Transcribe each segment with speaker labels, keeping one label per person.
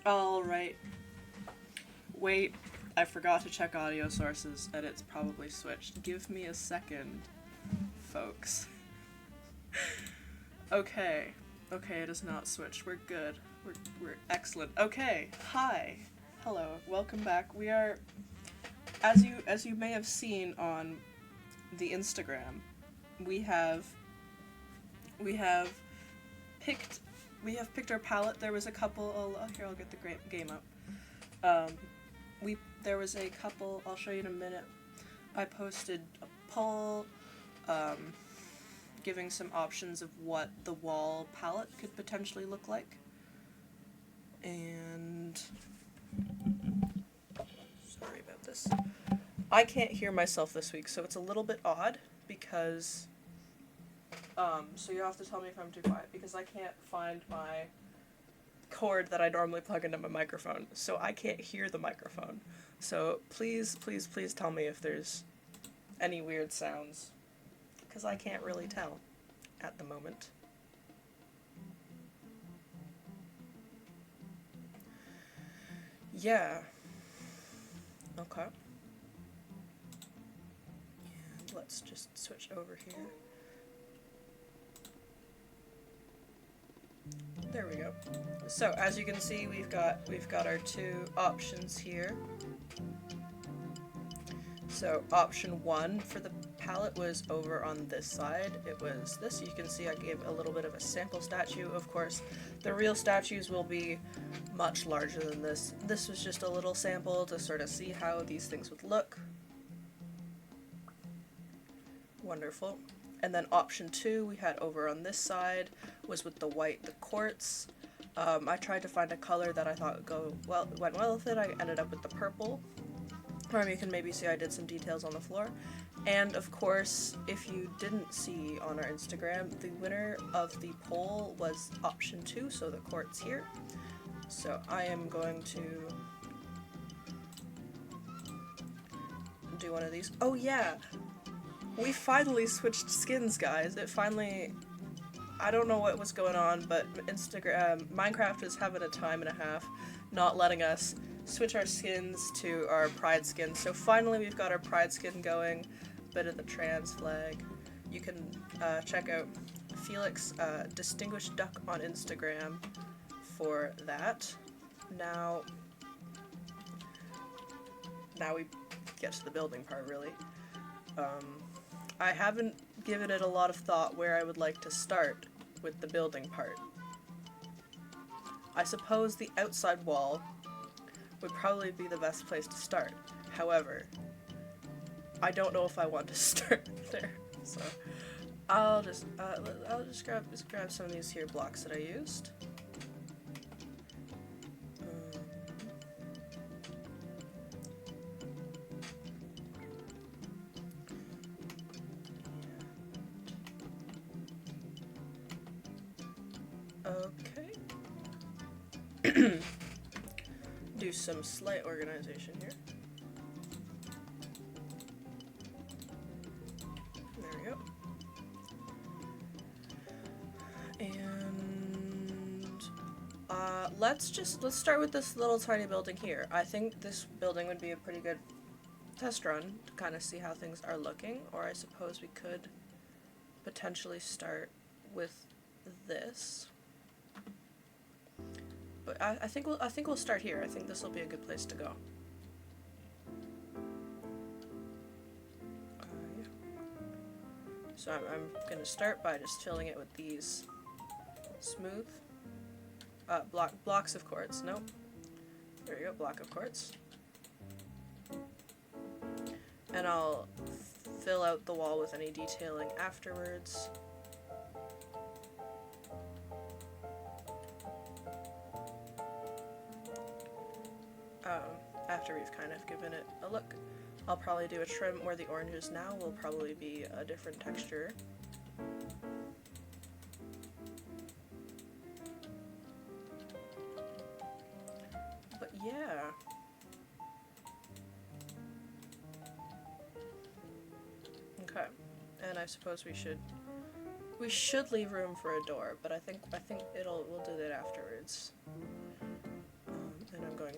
Speaker 1: Alright. Wait, I forgot to check audio sources and it's probably switched. Give me a second, folks. Okay. Okay, it is not switched. We're good. We're excellent. Okay. Hi. Hello. Welcome back. We are, as you may have seen on the Instagram, we have picked our palette. There was a couple. Here, I'll get the game up. There was a couple. I'll show you in a minute. I posted a poll, giving some options of what the wall palette could potentially look like. And sorry about this. I can't hear myself this week, so it's a little bit odd because. So you'll have to tell me if I'm too quiet, because I can't find my cord that I normally plug into my microphone, so I can't hear the microphone. So please, please, please tell me if there's any weird sounds, because I can't really tell at the moment. Yeah. Okay. And let's just switch over here. There we go. So as you can see, we've got our two options here. So option 1 for the palette was over on this side. It was this. You can see I gave a little bit of a sample statue. Of course, the real statues will be much larger than this. This was just a little sample to sort of see how these things would look. Wonderful. And then option 2 we had over on this side was with the white, the quartz. I tried to find a color that I thought went well with it. I ended up with the purple. You can maybe see I did some details on the floor. And of course, if you didn't see on our Instagram, the winner of the poll was option 2, so the quartz here. So I am going to do one of these. Oh yeah! We finally switched skins, guys. It finally... I don't know what was going on, but Minecraft is having a time and a half not letting us switch our skins to our pride skin. So finally we've got our pride skin going. Bit of the trans flag. You can check out Felix Distinguished Duck on Instagram for that. Now we get to the building part, really. I haven't given it a lot of thought where I would like to start with the building part. I suppose the outside wall would probably be the best place to start. However, I don't know if I want to start there, so I'll just grab some of these here blocks that I used. Okay. Do some slight organization here. There we go. And let's start with this little tiny building here. I think this building would be a pretty good test run to kind of see how things are looking, or I suppose we could potentially start with this. But I think we'll start here. I think this will be a good place to go. Yeah. So I'm gonna start by just filling it with these smooth blocks of quartz. Nope. There you go, block of quartz. And I'll fill out the wall with any detailing afterwards. After we've kind of given it a look. I'll probably do a trim where the oranges now will probably be a different texture. But yeah. Okay. And I suppose we should leave room for a door, but I think we'll do that afterwards.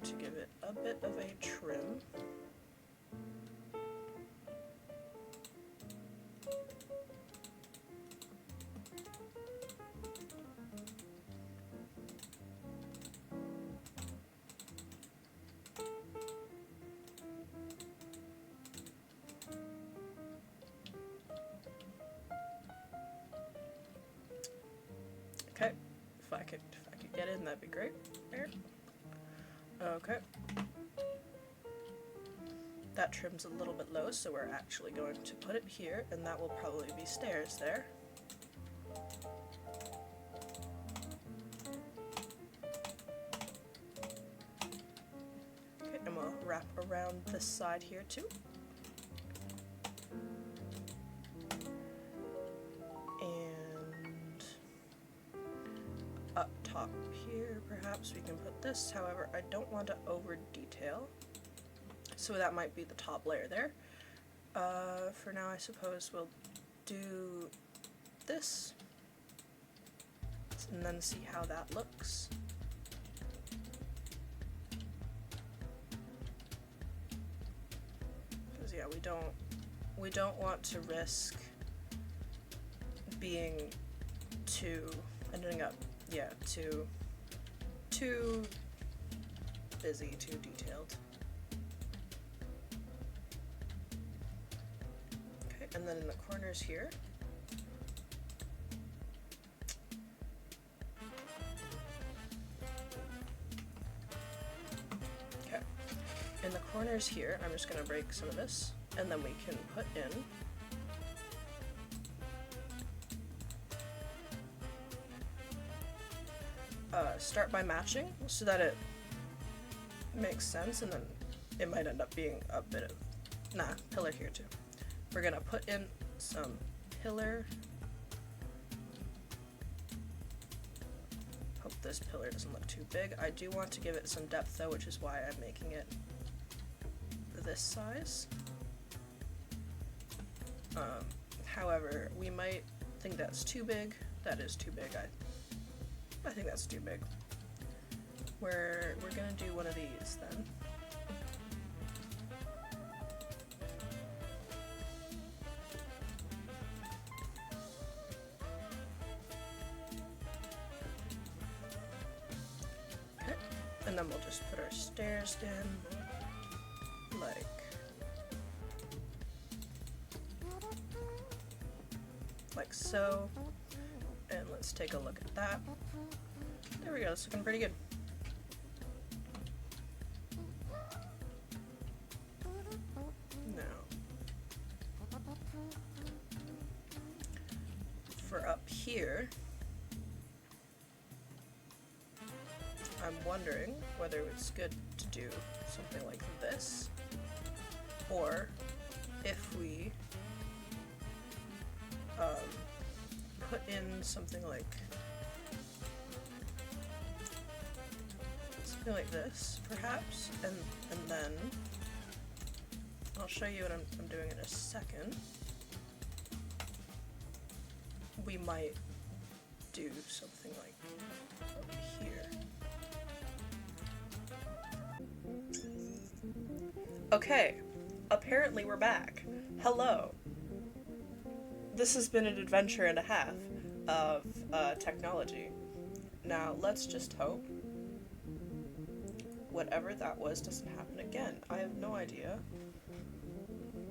Speaker 1: to give it a bit of a trim. Okay, if I could get in, that'd be great. There. Okay. That trim's a little bit low, so we're actually going to put it here, and that will probably be stairs there. Okay, and we'll wrap around this side here too. And up top here, perhaps we can put this. However, I don't want to over detail. So that might be the top layer there. For now, I suppose we'll do this and then see how that looks. Because yeah, we don't want to risk being ending up too busy, too detailed. And then in the corners here, okay, in the corners here, I'm just going to break some of this, and then we can put in start by matching so that it makes sense, and then it might end up being a bit of, pillar here too. We're gonna put in some pillar. Hope this pillar doesn't look too big. I do want to give it some depth though, which is why I'm making it this size. However, we might think that's too big. That is too big. I think that's too big. We're gonna do one of these then. Okay, and then we'll just put our stairs in like so. And let's take a look at that. There we go, it's looking pretty good. Now, for up here, I'm wondering whether it's good to do something like this, or if we put in something like this, perhaps, and then I'll show you what I'm doing in a second. We might do something like here. Okay, apparently we're back. Hello. This has been an adventure and a half of technology. Now, let's just hope whatever that was doesn't happen again. I have no idea.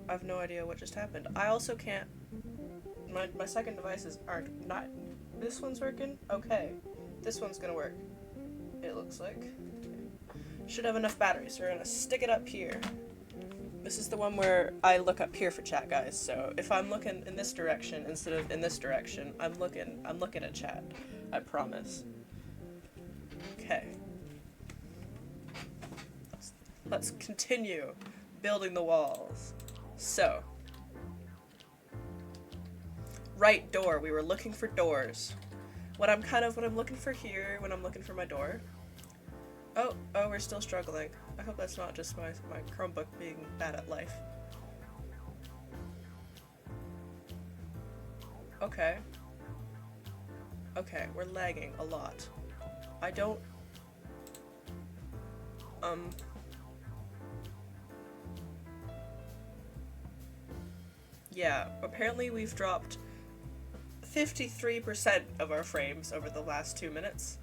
Speaker 1: I have no idea what just happened. I also can't... My second devices aren't... not... This one's working? Okay. This one's gonna work. It looks like. Should have enough batteries, so we're gonna stick it up here. This is the one where I look up here for chat, guys, so if I'm looking in this direction instead of in this direction, I'm looking at chat. I promise. Okay. Let's continue building the walls. So. Right door. We were looking for doors. What I'm looking for here when I'm looking for my door. Oh, we're still struggling. I hope that's not just my Chromebook being bad at life. Okay. Okay, we're lagging a lot. I don't Yeah, apparently we've dropped 53% of our frames over the last 2 minutes.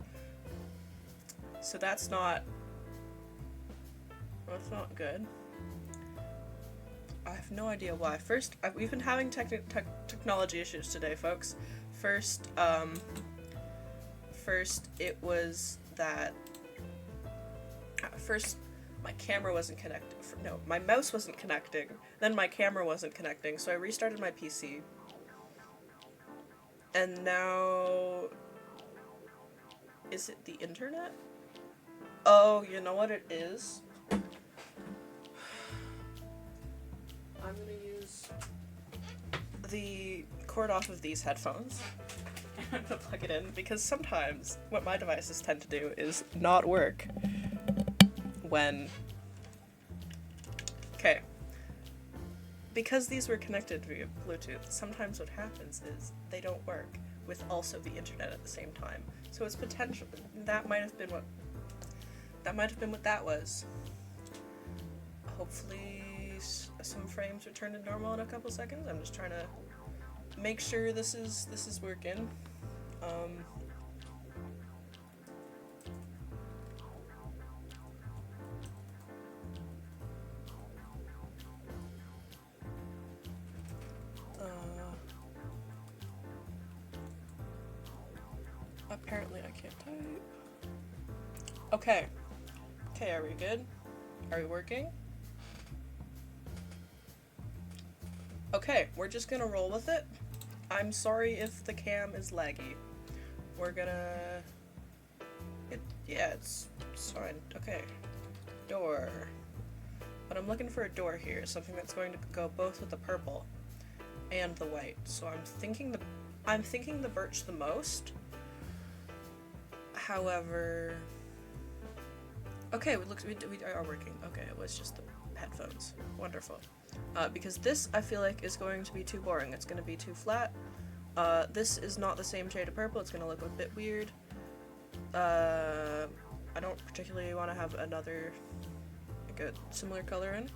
Speaker 1: So that's not good. I have no idea why. We've been having technology issues today, folks. First it was that first my camera wasn't connected. No, my mouse wasn't connecting. Then my camera wasn't connecting, so I restarted my PC. And now, is it the internet? Oh, you know what it is? I'm gonna use the cord off of these headphones. I'm gonna plug it in because sometimes what my devices tend to do is not work when... Okay. Because these were connected via Bluetooth, sometimes what happens is they don't work with also the internet at the same time. So it's potential that might have been what that was. Hopefully some frames return to normal in a couple seconds. I'm just trying to make sure this is working. Apparently I can't type. Okay. Okay, are we good? Are we working? Okay, we're just gonna roll with it. I'm sorry if the cam is laggy. We're gonna... it's fine. Okay. Door. But I'm looking for a door here, something that's going to go both with the purple and the white. So I'm thinking the birch the most. However... Okay, we are working. Okay, it was just the headphones. Wonderful. Because this, I feel like, is going to be too boring. It's going to be too flat. This is not the same shade of purple. It's going to look a bit weird. I don't particularly want to have another, like, a similar color in.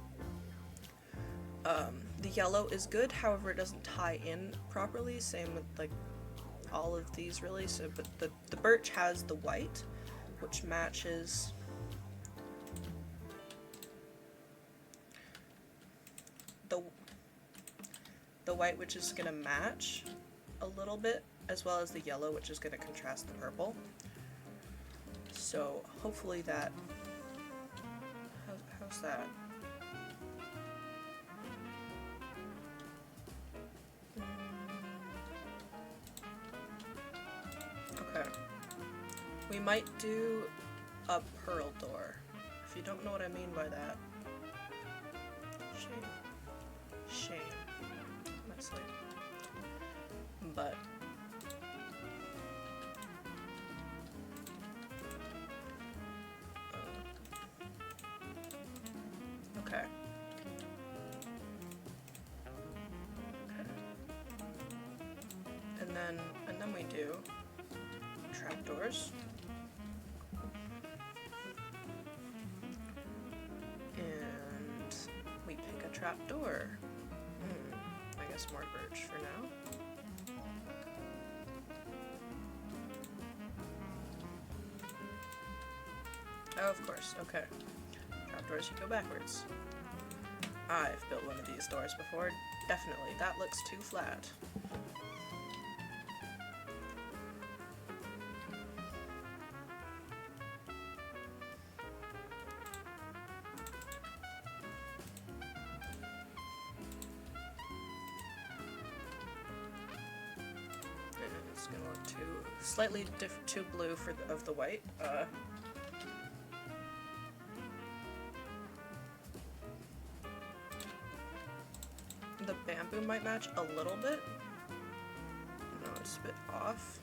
Speaker 1: The yellow is good, however, it doesn't tie in properly. Same with, like, all of these, really. So, but the birch has the white, which matches... the white, which is gonna match a little bit, as well as the yellow, which is gonna contrast the purple. So hopefully that... how's that? Okay. We might do a pearl door. If you don't know what I mean by that. Shade. Honestly. But okay. And then we do trapdoors. And we pick a trapdoor. I guess more birch for now. Oh, of course, okay. Trapdoors, you go backwards. I've built one of these doors before. Definitely, that looks too flat. It's gonna look slightly too blue for of the white. The bamboo might match a little bit. No, it's a bit off.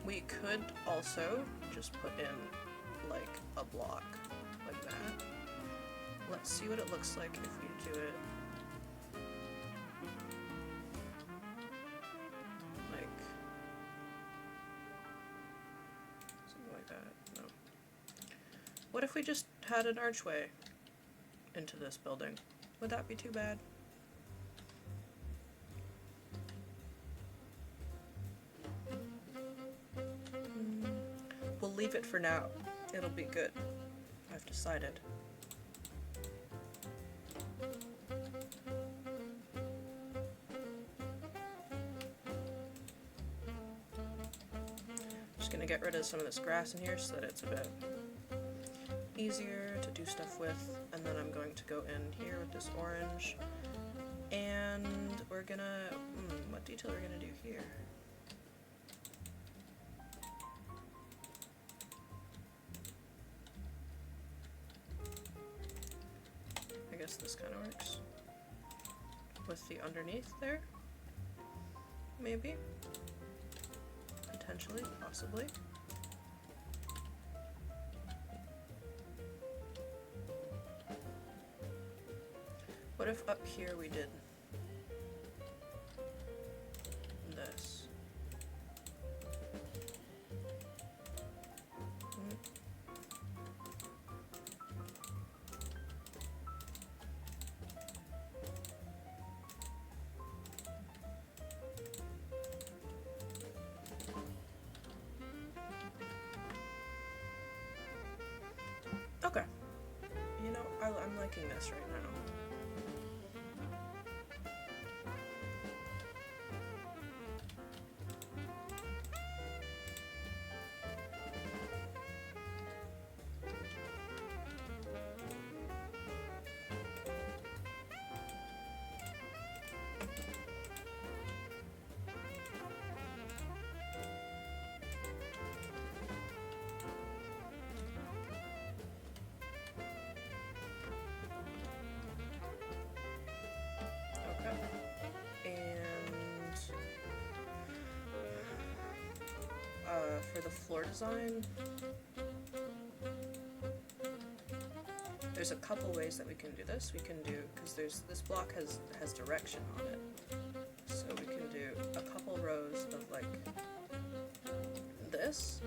Speaker 1: We could also just put in like a block like that. Let's see what it looks like if we do it like What if we just had an archway into this building? Would that be too bad? We'll leave it for now. It'll be good. I've decided. Just gonna get rid of some of this grass in here so that it's a bit easier to do stuff with, and then I'm going to go in here with this orange, and we're gonna, what detail are we gonna do here? I guess this kind of works. With the underneath there? Maybe? Potentially, possibly. What if up here we did this? Okay. You know, I'm liking this right now. For the floor design, there's a couple ways that we can do this. We can do, because this block has direction on it, so we can do a couple rows of like this.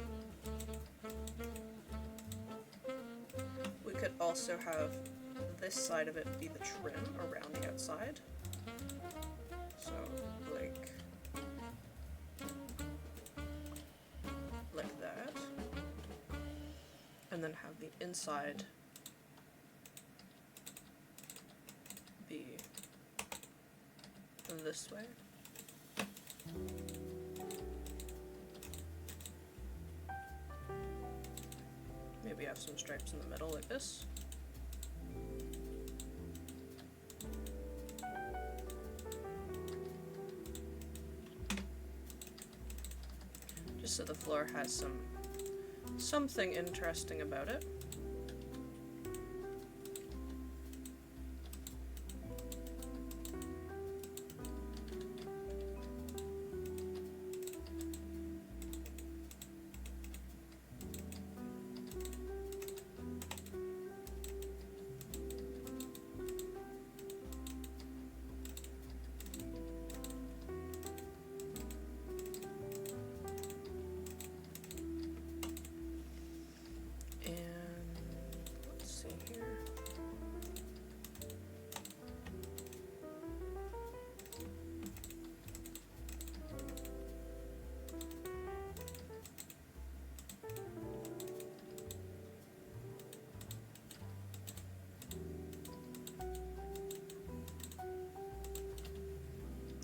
Speaker 1: We could also have this side of it be the trim around the outside. So like that. And then have the inside be this way. Maybe have some stripes in the middle like this. Just so the floor has something interesting about it.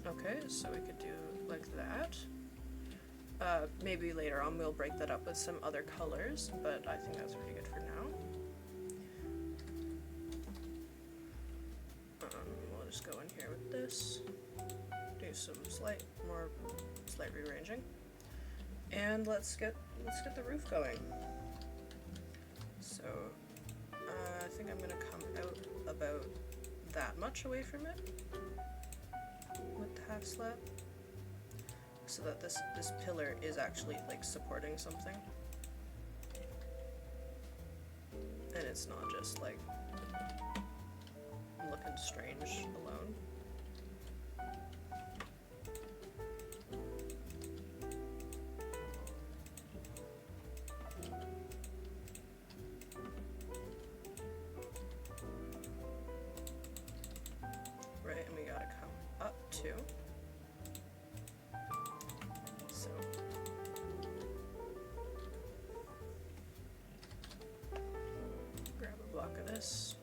Speaker 1: Okay, so we could do like that. Maybe later on we'll break that up with some other colors, but I think that's pretty good for now. We'll just go in here with this, do some slight rearranging, and let's get the roof going. So I think I'm gonna come out about that much away from it with the half slab, so that this pillar is actually like supporting something, and it's not just like looking strange alone. too. So grab a block of this.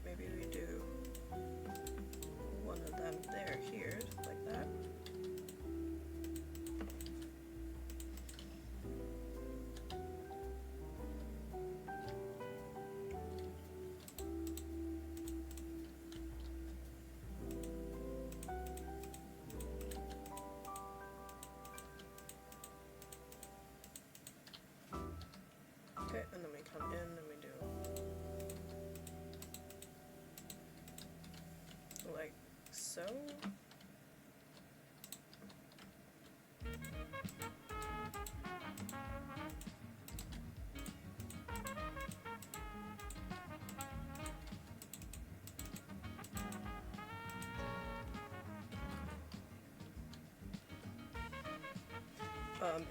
Speaker 1: Maybe we do one of them there, here, like that. Okay, and then we come in and we do like so.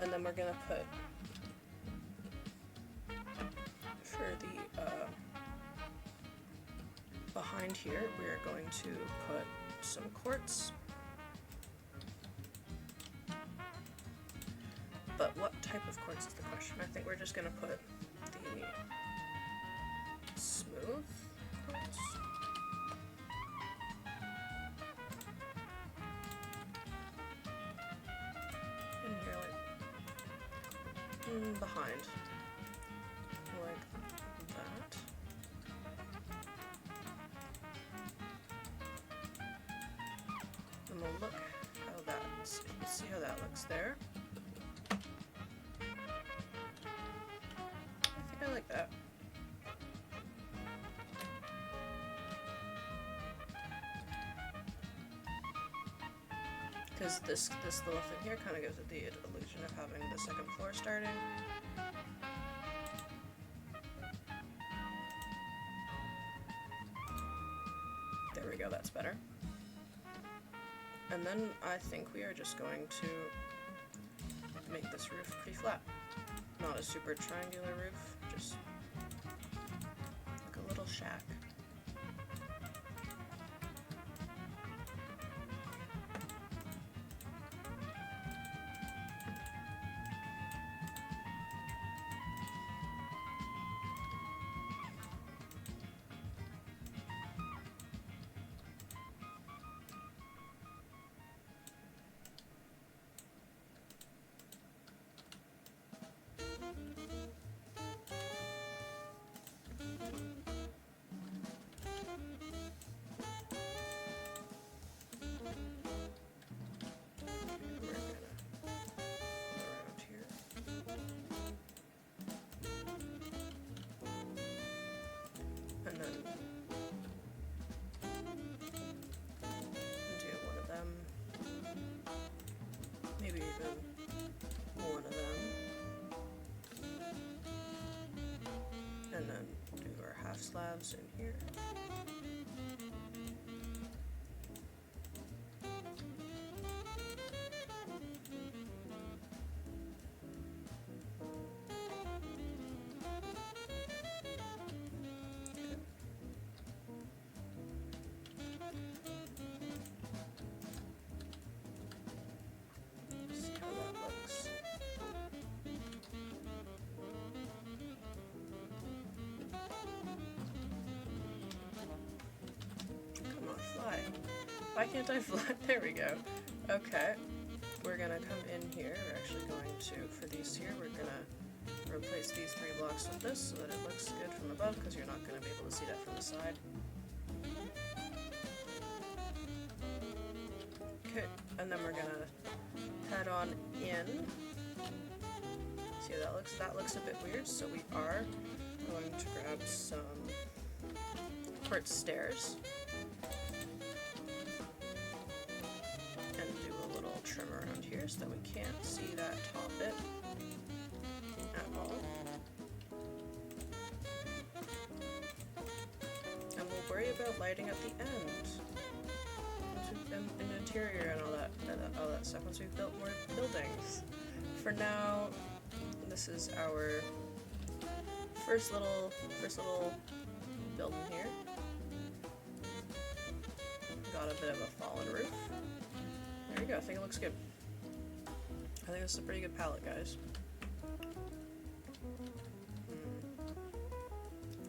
Speaker 1: And then we're gonna put for the behind here, we are going to put some quartz. But what type of quartz is the question? I think we're just gonna put the smooth quartz. In here, like behind, like that. And we'll look how that's, you can see how that looks there. I think I like that. Because this little thing here kind of gives it the illusion of having the second floor starting. There we go, that's better. And then I think we are just going to make this roof pretty flat. Not a super triangular roof, just like a little shack. And then do our half slabs in here. See how that looks. Why can't I fly? There we go. Okay. We're gonna come in here. We're actually going to, for these here, we're gonna replace these 3 blocks with this so that it looks good from above, because you're not gonna be able to see that from the side. Okay, and then we're gonna head on in. See how that looks? That looks a bit weird, so we are I'm going to grab some quartz stairs and do a little trim around here so that we can't see that top bit at all. And we'll worry about lighting at the end. And interior and all that stuff once we've built more buildings. For now, this is our first little building here. Got a bit of a fallen roof. There we go, I think it looks good. I think this is a pretty good palette, guys.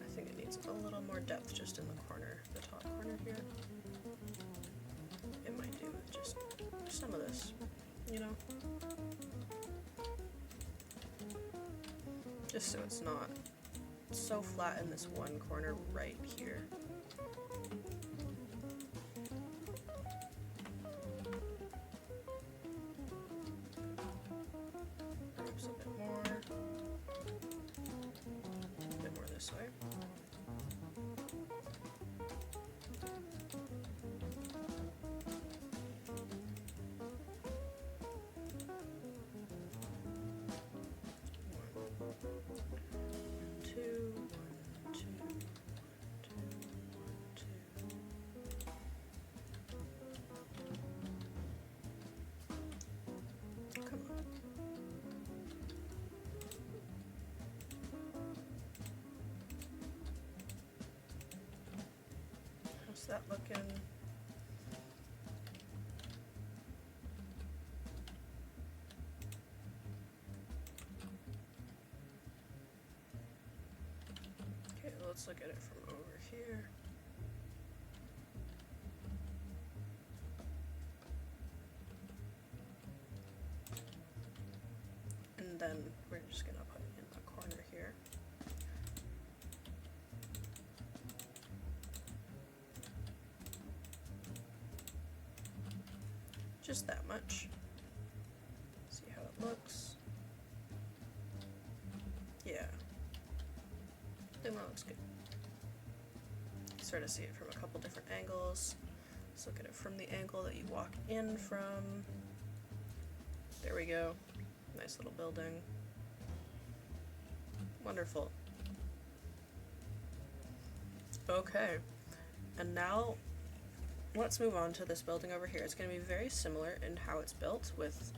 Speaker 1: I think it needs a little more depth just in the corner, the top corner here. It might do with just some of this, you know? Just so it's not so flat in this one corner right here. Perhaps a bit more this way. How's that looking? Okay, let's look at it from over here. And then we're just gonna put it in the corner here. Just that much. See how it looks. Yeah. I think that looks good. Sort of see it from a couple different angles. Let's look at it from the angle that you walk in from. There we go. Nice little building. Wonderful. Okay. And now let's move on to this building over here. It's going to be very similar in how it's built with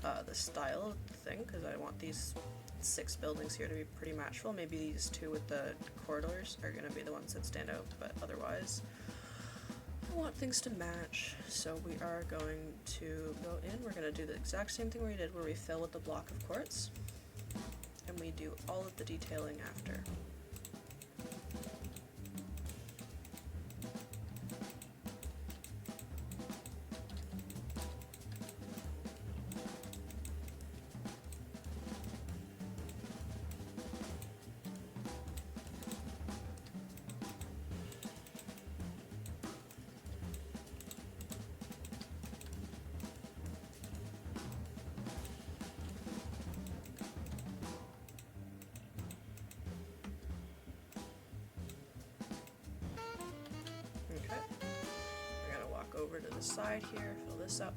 Speaker 1: the style of the thing, because I want these 6 buildings here to be pretty matchful. Maybe these 2 with the corridors are going to be the ones that stand out, but otherwise I want things to match. So we are going to go in. We're going to do the exact same thing we did where we fill with the block of quartz, and we do all of the detailing after. Over to the side here, fill this up.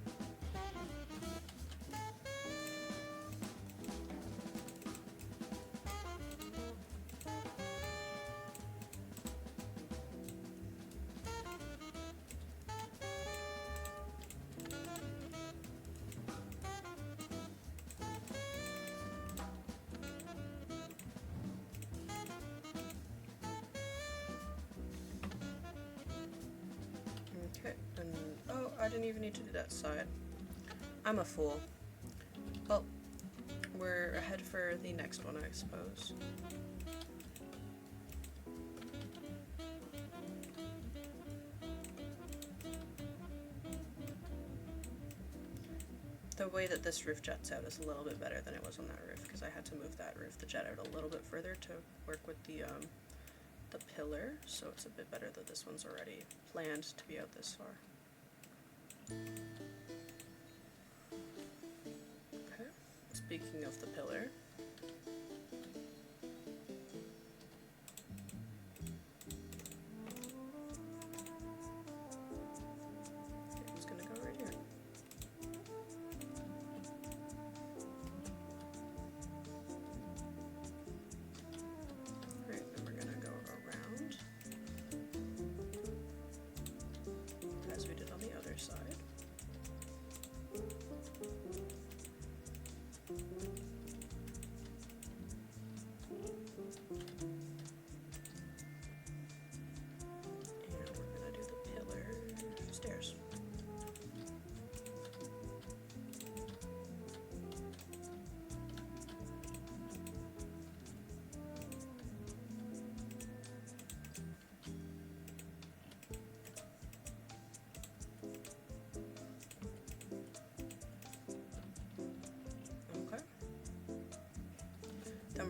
Speaker 1: Okay, and oh, I didn't even need to do that side. I'm a fool. Well, we're ahead for the next one, I suppose. The way that this roof jets out is a little bit better than it was on that roof, because I had to move that roof, the jet out, a little bit further to work with the pillar, so it's a bit better that this one's already planned to be out this far. Okay, speaking of the pillar,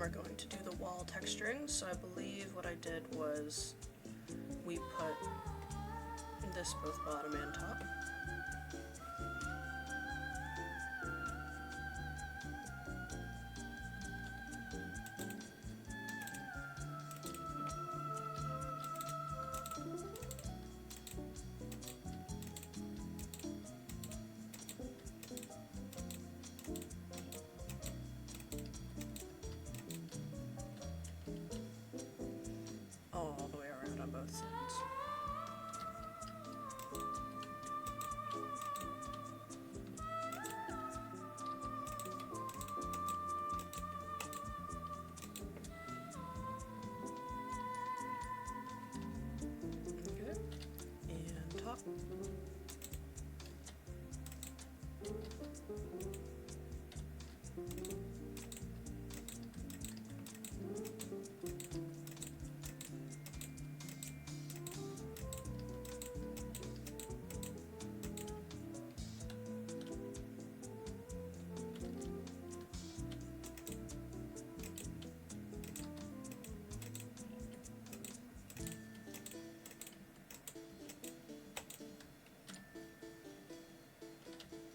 Speaker 1: are going to do the wall texturing. So I believe what I did was we put this both bottom and top. All the way around on both sides. Okay, and top.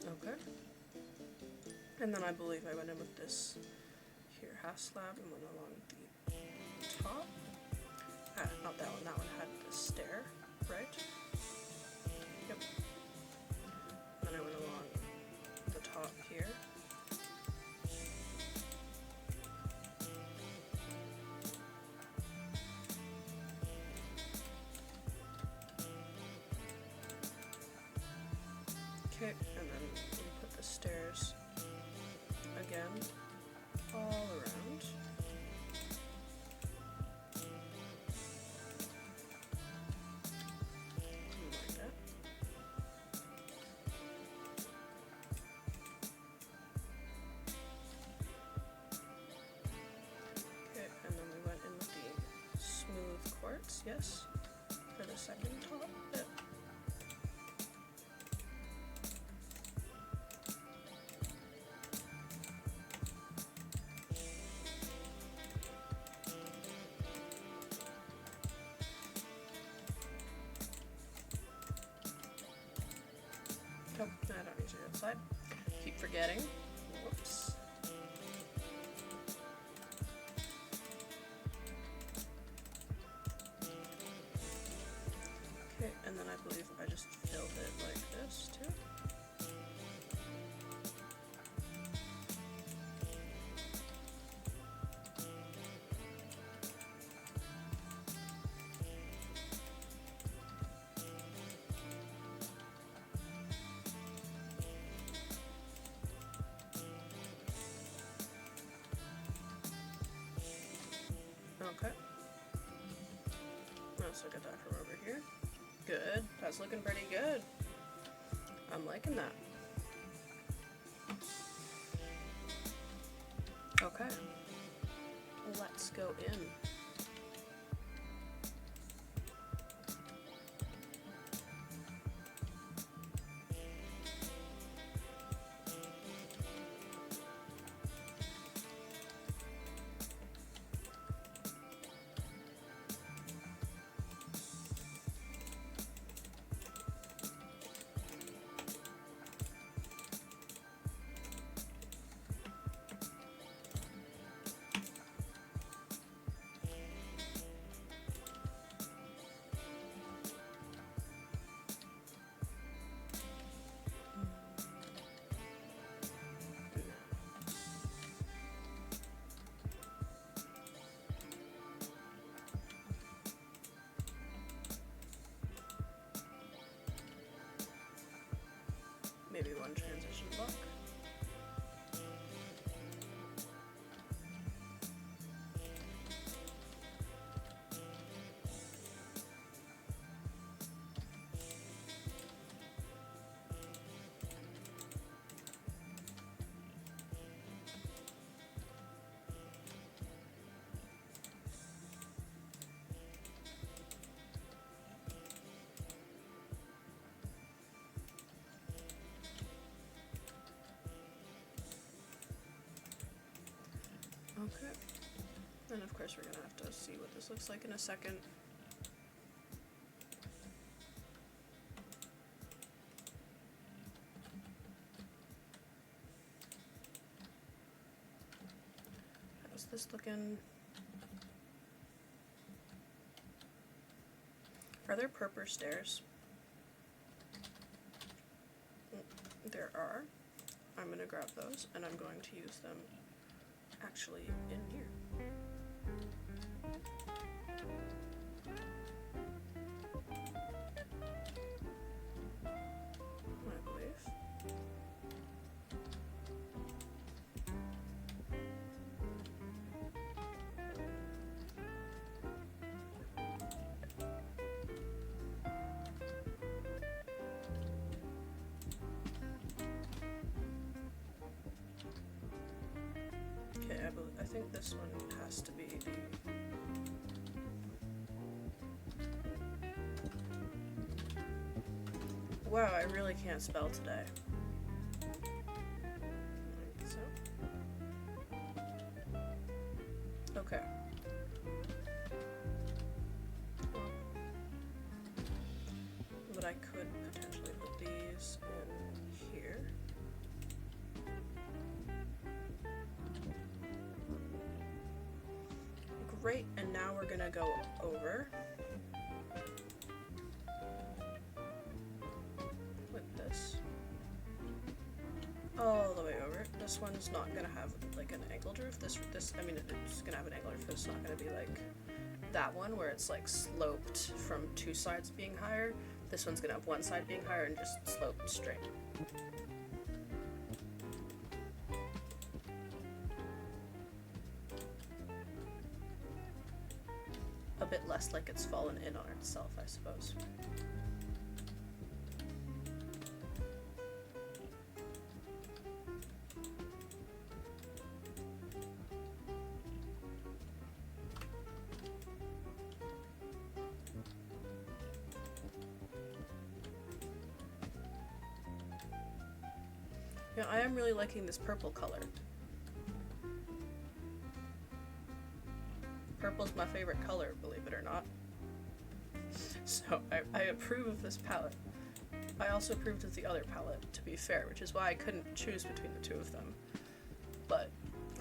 Speaker 1: Okay. And then I believe I went in with this here half slab and went along the top. Not that one. That one had the stair, right? Yep. Then I went along the top here. Okay, and then we put the stairs again all around. Like that. Okay, and then we went in with the smooth quartz, yes, for the second top bit. Oh, I don't need to go outside. Keep forgetting. Whoops. Okay, and then I believe I just filled it like this too. Okay. Let's look at that from over here. Good. That's looking pretty good. I'm liking that. Okay. Let's go in. Maybe one transition block. course, we're gonna have to see what this looks like in a second. How's this looking? Are there purple stairs? There are. I'm gonna grab those and I'm going to use them actually in here. I believe. Okay, I think this one has to be the... Wow, I really can't spell today. Like so. Okay. But I could potentially put these in here. Great, and now we're gonna go over with this all the way over. This one's not gonna have like an angled roof. This I mean it's gonna have an angled roof, but it's not gonna be like that one where it's like sloped from two sides being higher. This one's gonna have one side being higher and just sloped straight. A bit less like it's fallen in on itself, I suppose. Yeah, I am really liking this purple color. Purple's my favorite color, believe it or not. So I approve of this palette. I also approved of the other palette, to be fair, which is why I couldn't choose between the two of them. But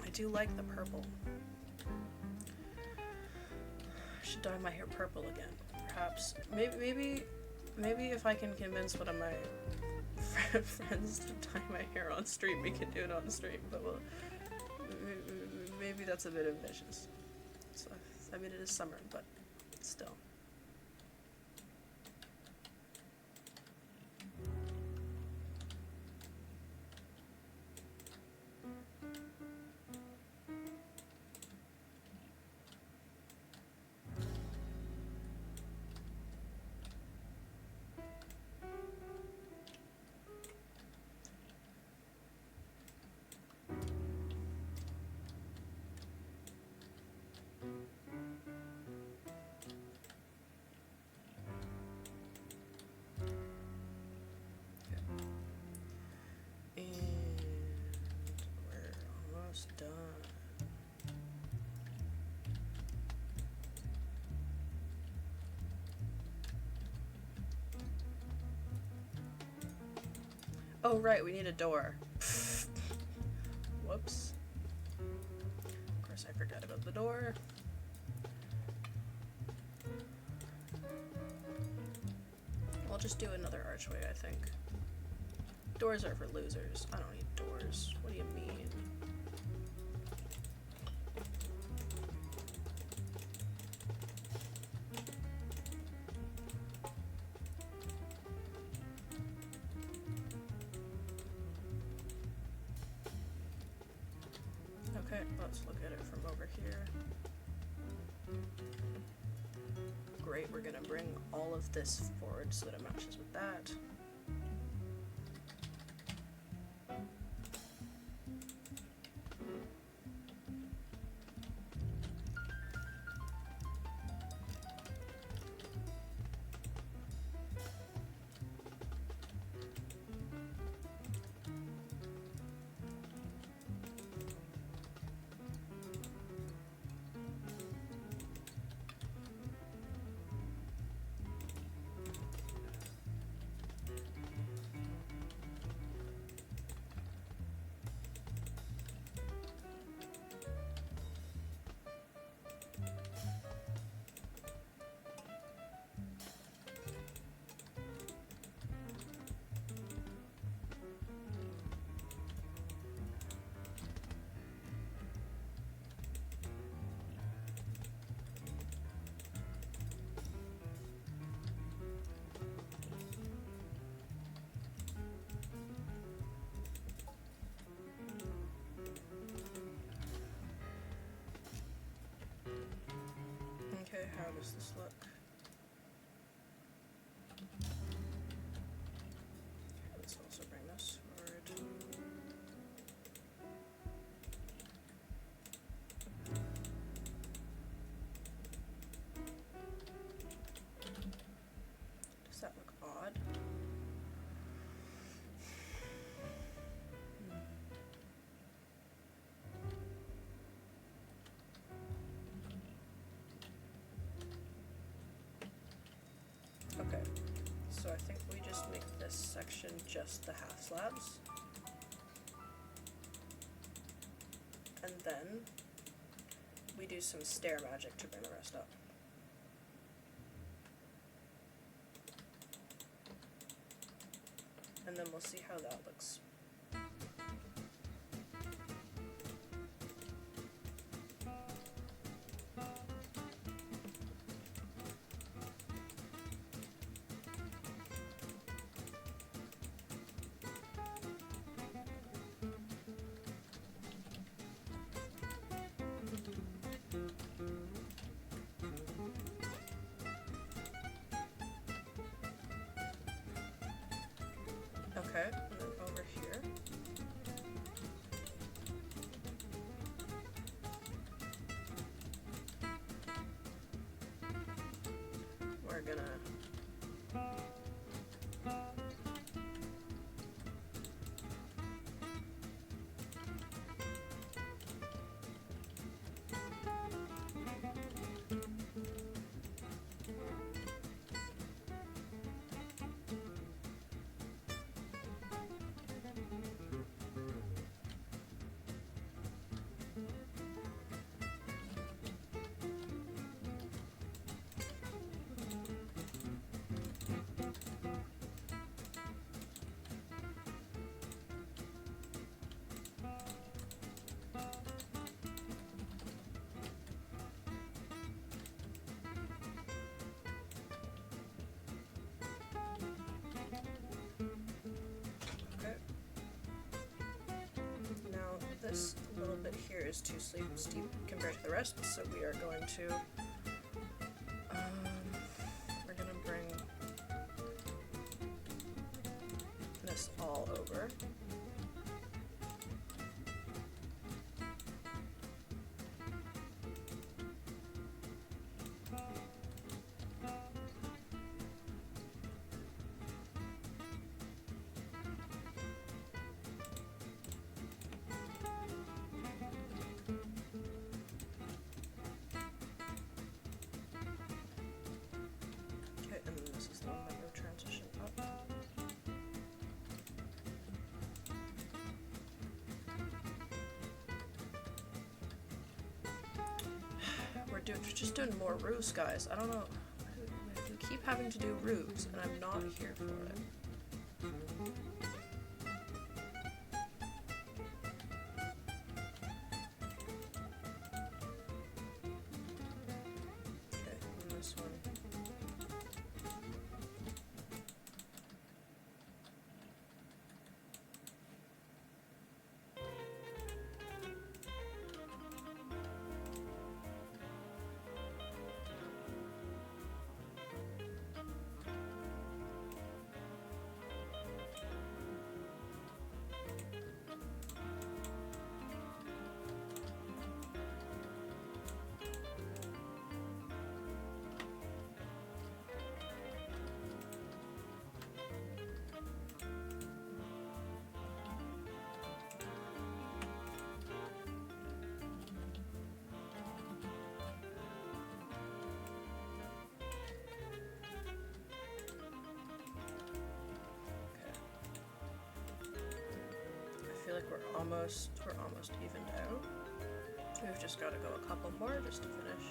Speaker 1: I do like the purple. I should dye my hair purple again, perhaps. Maybe if I can convince one of my friends to dye my hair on stream, we can do it on stream. But we'll, maybe that's a bit ambitious. So, I mean, it is summer, but still. Done. Oh right, we need a door. Whoops. Of course I forgot about the door. I'll just do another archway, I think. Doors are for losers. I don't need doors. What do you mean? Okay, let's look at it from over here. Great, we're gonna bring all of this forward so that it matches with that. does this look? Okay, let's also bring this forward. Does that look odd? Okay, so I think we just make this section just the half slabs. And then we do some stair magic to bring the rest up. And then we'll see how that looks. Okay, and then over here. We're gonna this little bit here is too steep compared to the rest, so we are going to we're gonna bring this all over. We're just doing more roofs, guys. I don't know. We keep having to do roofs, and I'm not here for it. Okay, and this one. I feel like we're almost evened out. We've just got to go a couple more just to finish.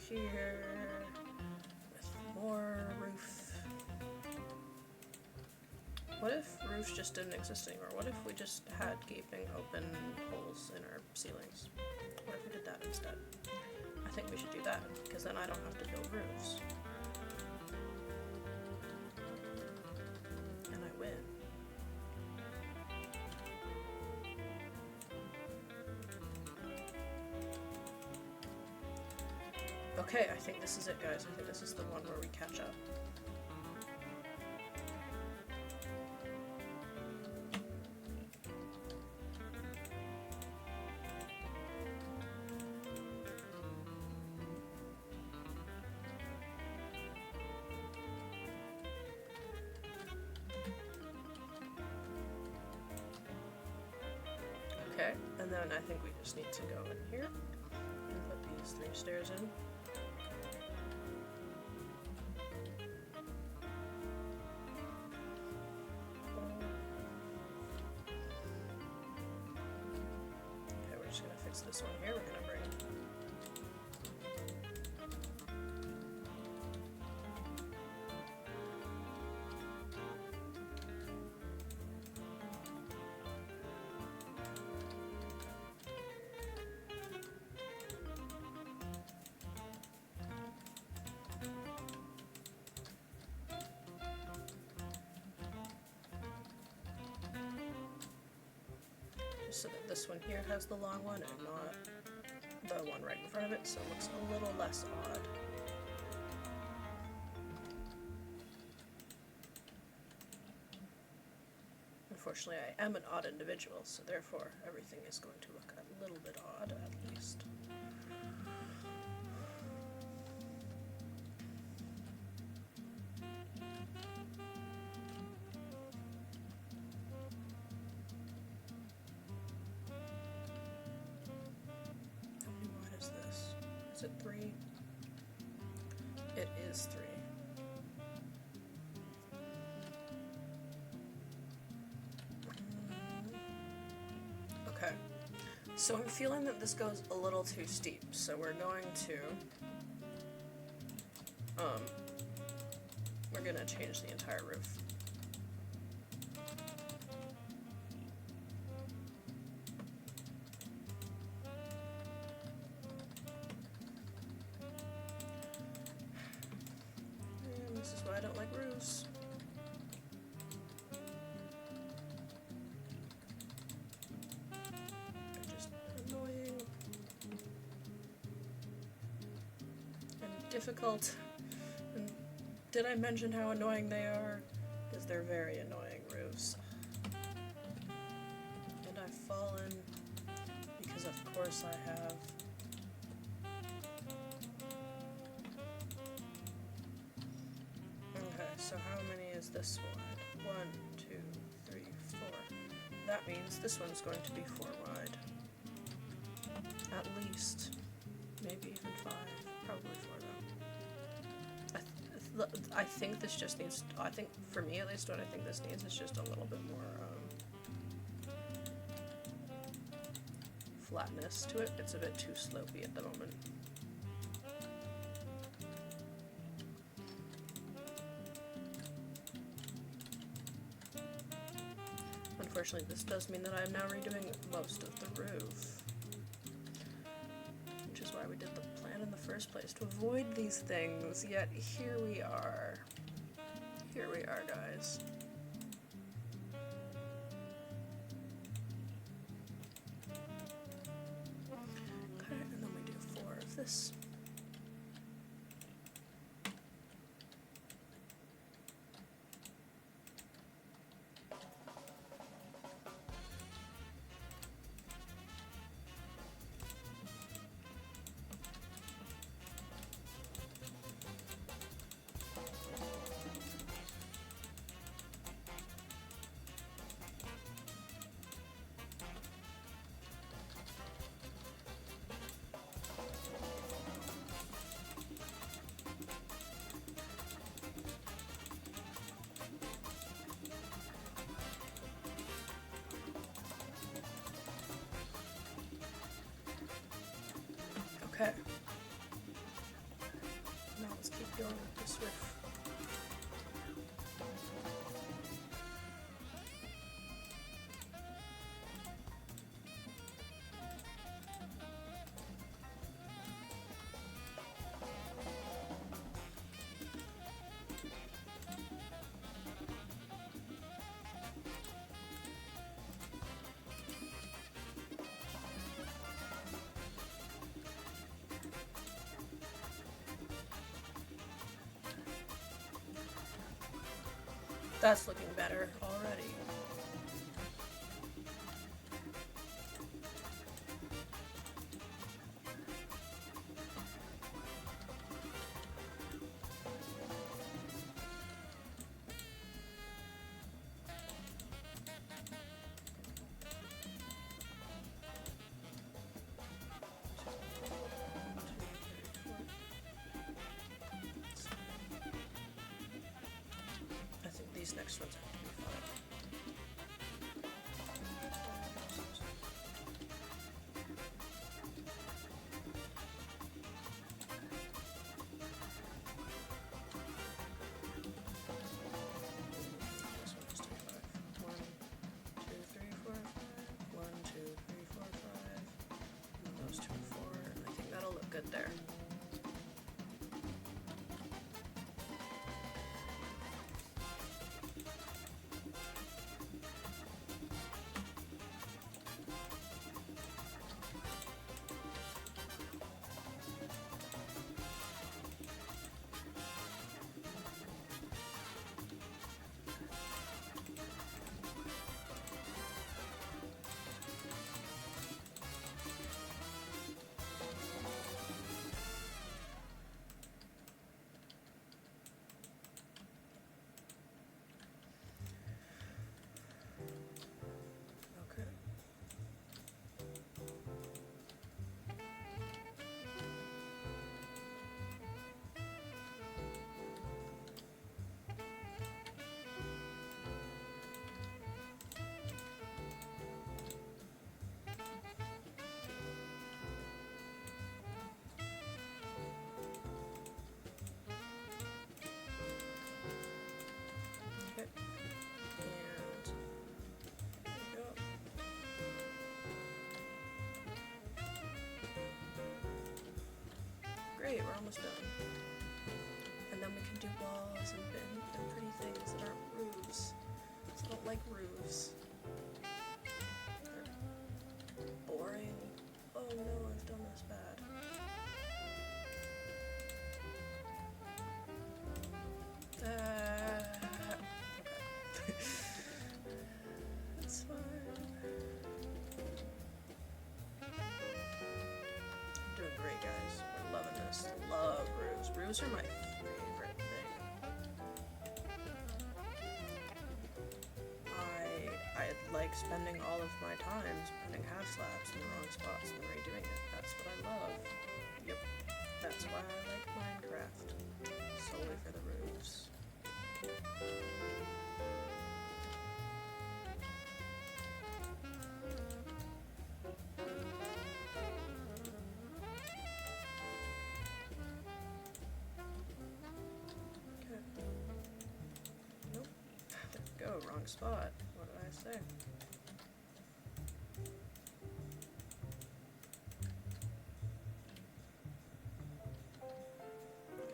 Speaker 1: Here with more roof. What if roofs just didn't exist anymore? What if we just had gaping open holes in our ceilings? What if we did that instead? I think we should do that, because then I don't have to build roofs. And I win. Okay, I think this is it, guys. I think this is the one where we catch up. Okay, and then I think we just need to go in here and put these 3 stairs in. Okay, we're just gonna fix this one here. We're gonna bring so that this one here has the long one and not the one right in front of it, so it looks a little less odd. Unfortunately, I am an odd individual, so therefore everything is going to look a little bit odd, at least. Is it 3? It is 3. Okay. So I'm feeling that this goes a little too steep, so we're going to we're gonna change the entire roof. I don't like roofs. They're just annoying and difficult. And did I mention how annoying they are? Because they're very annoying roofs. And I've fallen because of course I have. So how many is this wide? 1, 2, 3, 4. That means this one's going to be 4 wide. At least. Maybe even 5. Probably 4 though. I think this just needs, I think, for me at least, what I think this needs is just a little bit more flatness to it. It's a bit too slopey at the moment. Unfortunately, this does mean that I am now redoing most of the roof. Which is why we did the plan in the first place, to avoid these things, yet here we are. Here we are, guys. Okay, and then we do 4 of this. That's looking better already. I think these next ones have to be fine. This one has to be 5. 1, 2, 3, 4, 5. 1, 2, 3, 4, 5. And those 2 and 4. And I think that'll look good there. Okay. Okay. And there we go. Great, we're almost done. And then we can do walls and pretty things that aren't roofs. I don't like roofs. They're boring. Oh no, I've done this bad. Okay. That's fine. I'm doing great, guys. We're loving this. Love roofs. Roofs are my favorite thing. I like spending all of my time putting half slabs in the wrong spots and redoing it. That's what I love. Yep. That's why I like Minecraft. Solely for the roofs. Okay. Nope. There we go. Wrong spot. What did I say?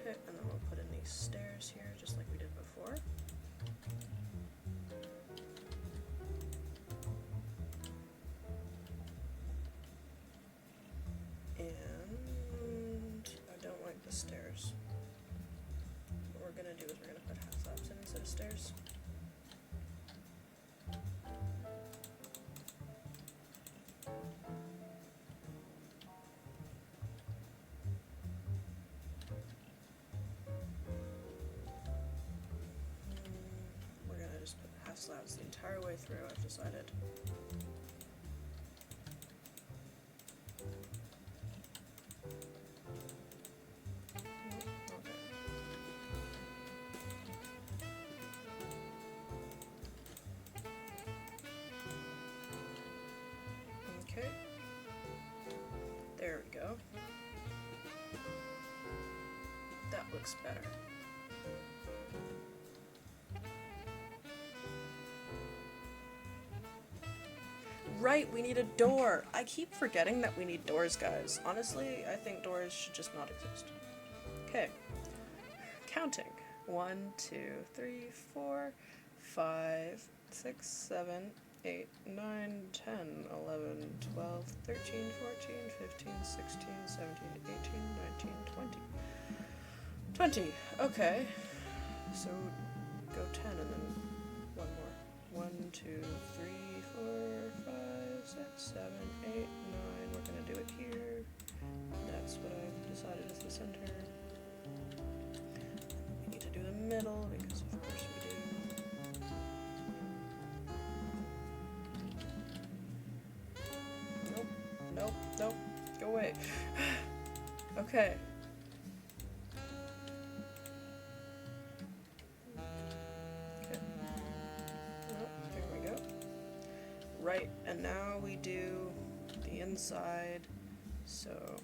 Speaker 1: Okay, and then we'll put in these stairs here just like we did before. And I don't like the stairs. What we're gonna do is we're gonna put half slabs in instead of stairs. We're gonna just put half slabs the entire way through, I've decided. Okay. There we go. That looks better. Right, we need a door. I keep forgetting that we need doors, guys. Honestly, I think doors should just not exist. Okay. Counting. 1, 2, 3, 4, 5, 6, 7, 8, 9, 10, 11, 12, 13, 14, 15, 16, 17, 18, 19, 20. 20. Okay. So go 10 and then 2, 3, 4, 5, 6, 7, 8, 9. We're gonna do it here. That's what I've decided is the center. We need to do the middle because of course we do. Nope, nope, nope. Go away. Okay. Right, and now we do the inside, so...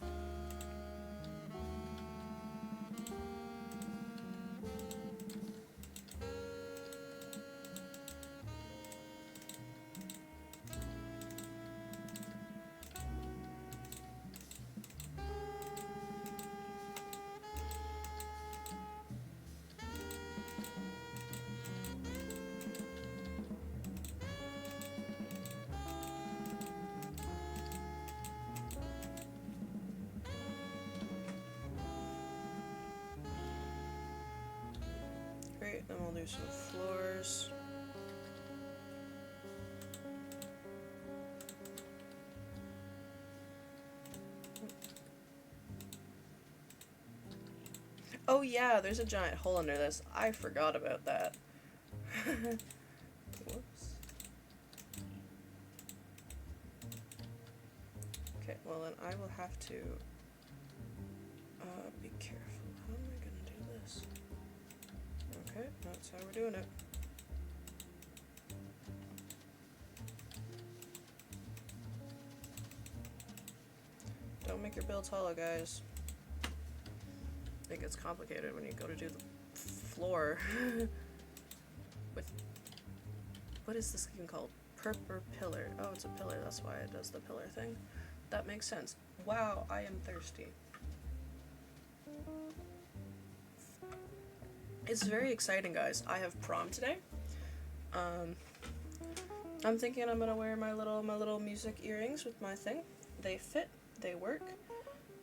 Speaker 1: Great, then we'll do some floors. Oh yeah, there's a giant hole under this. I forgot about that. Whoops. Okay, well then I will have to be careful. How am I gonna do this? Okay, that's how we're doing it. Don't make your builds hollow, guys. It gets complicated when you go to do the floor. With... what is this even called? Purple pillar. Oh, it's a pillar, that's why it does the pillar thing. That makes sense. Wow, I am thirsty. It's very exciting, guys. I have prom today. I'm thinking I'm gonna wear my little music earrings with my thing. They fit, they work.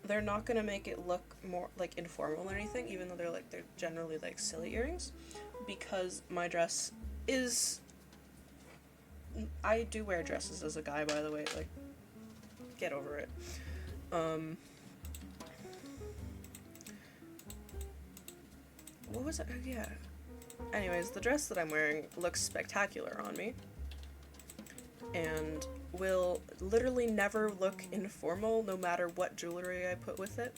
Speaker 1: They're not gonna make it look more like informal or anything, even though they're generally like silly earrings, because my dress is... I do wear dresses as a guy, by the way, like, get over it. What was it? Oh, yeah. Anyways, the dress that I'm wearing looks spectacular on me, and will literally never look informal no matter what jewelry I put with it.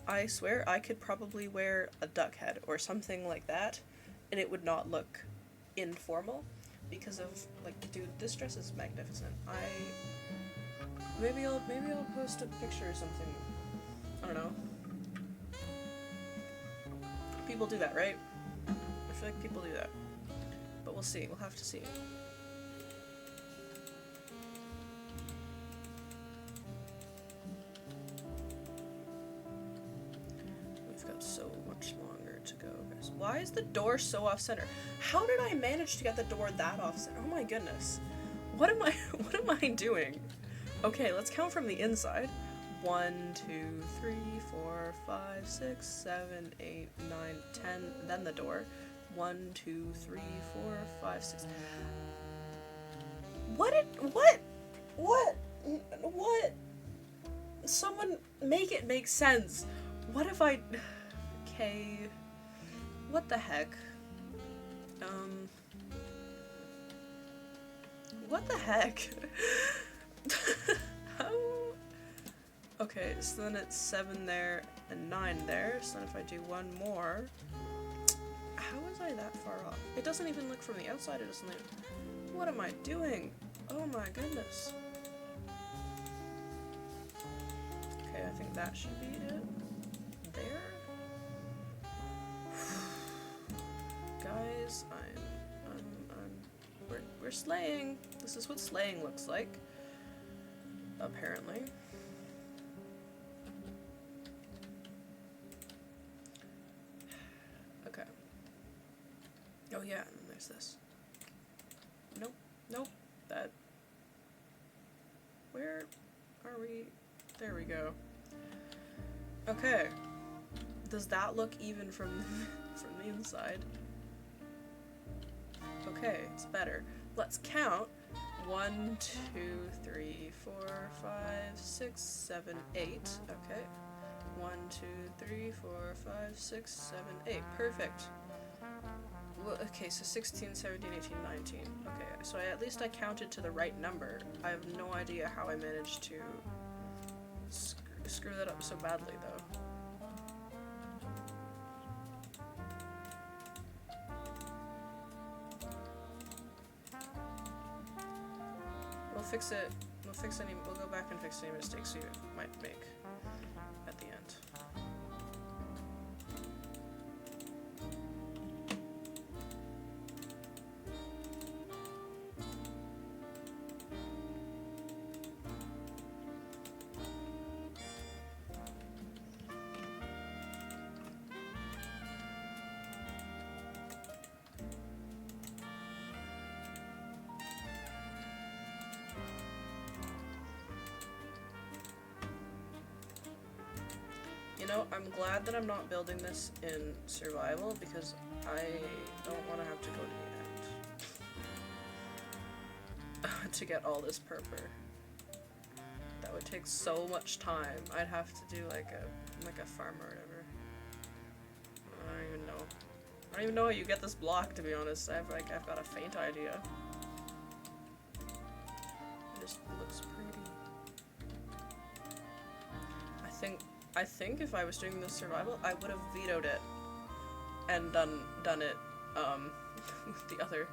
Speaker 1: I swear I could probably wear a duck head or something like that, and it would not look informal, because of, like, dude, this dress is magnificent. Maybe I'll post a picture or something. I don't know. People do that, right? I feel like people do that. But we'll see. We'll have to see. We've got so much longer to go, guys. Why is the door so off-center? How did I manage to get the door that off-center? Oh my goodness. What am I doing? Okay, let's count from the inside. 1, 2, 3, 4, 5, 6, 7, 8, 9, 10, then the door. 1, 2, 3, 4, 5, 6. What? Someone make it make sense. What if I... Okay. What the heck? What the heck? How? Okay, so then it's 7 there and 9 there, so then if I do one more... How was I that far off? It doesn't even look from the outside, it doesn't look... What am I doing? Oh my goodness. Okay, I think that should be it. There? Guys, we're slaying. This is what slaying looks like. Apparently. Okay. Oh yeah, and then there's this. Nope, nope, that... Where are we? There we go. Okay. Does that look even from the inside? Okay, it's better. let's count. 1, 2, 3, 4, 5, 6, 7, 8. Okay. 1, 2, 3, 4, 5, 6, 7, 8. Perfect. Well, okay, so 16, 17, 18, 19. Okay, so at least I counted to the right number. I have no idea how I managed to screw that up so badly, though. We'll fix it. We'll go back and fix any mistakes you might make at the end. You know, I'm glad that I'm not building this in survival because I don't want to have to go to the end to get all this purple. That would take so much time. I'd have to do like a farm or whatever. I don't even know. I don't even know how you get this block, to be honest. I've got a faint idea. It just looks pretty. I think if I was doing this survival, I would have vetoed it and done it with the other.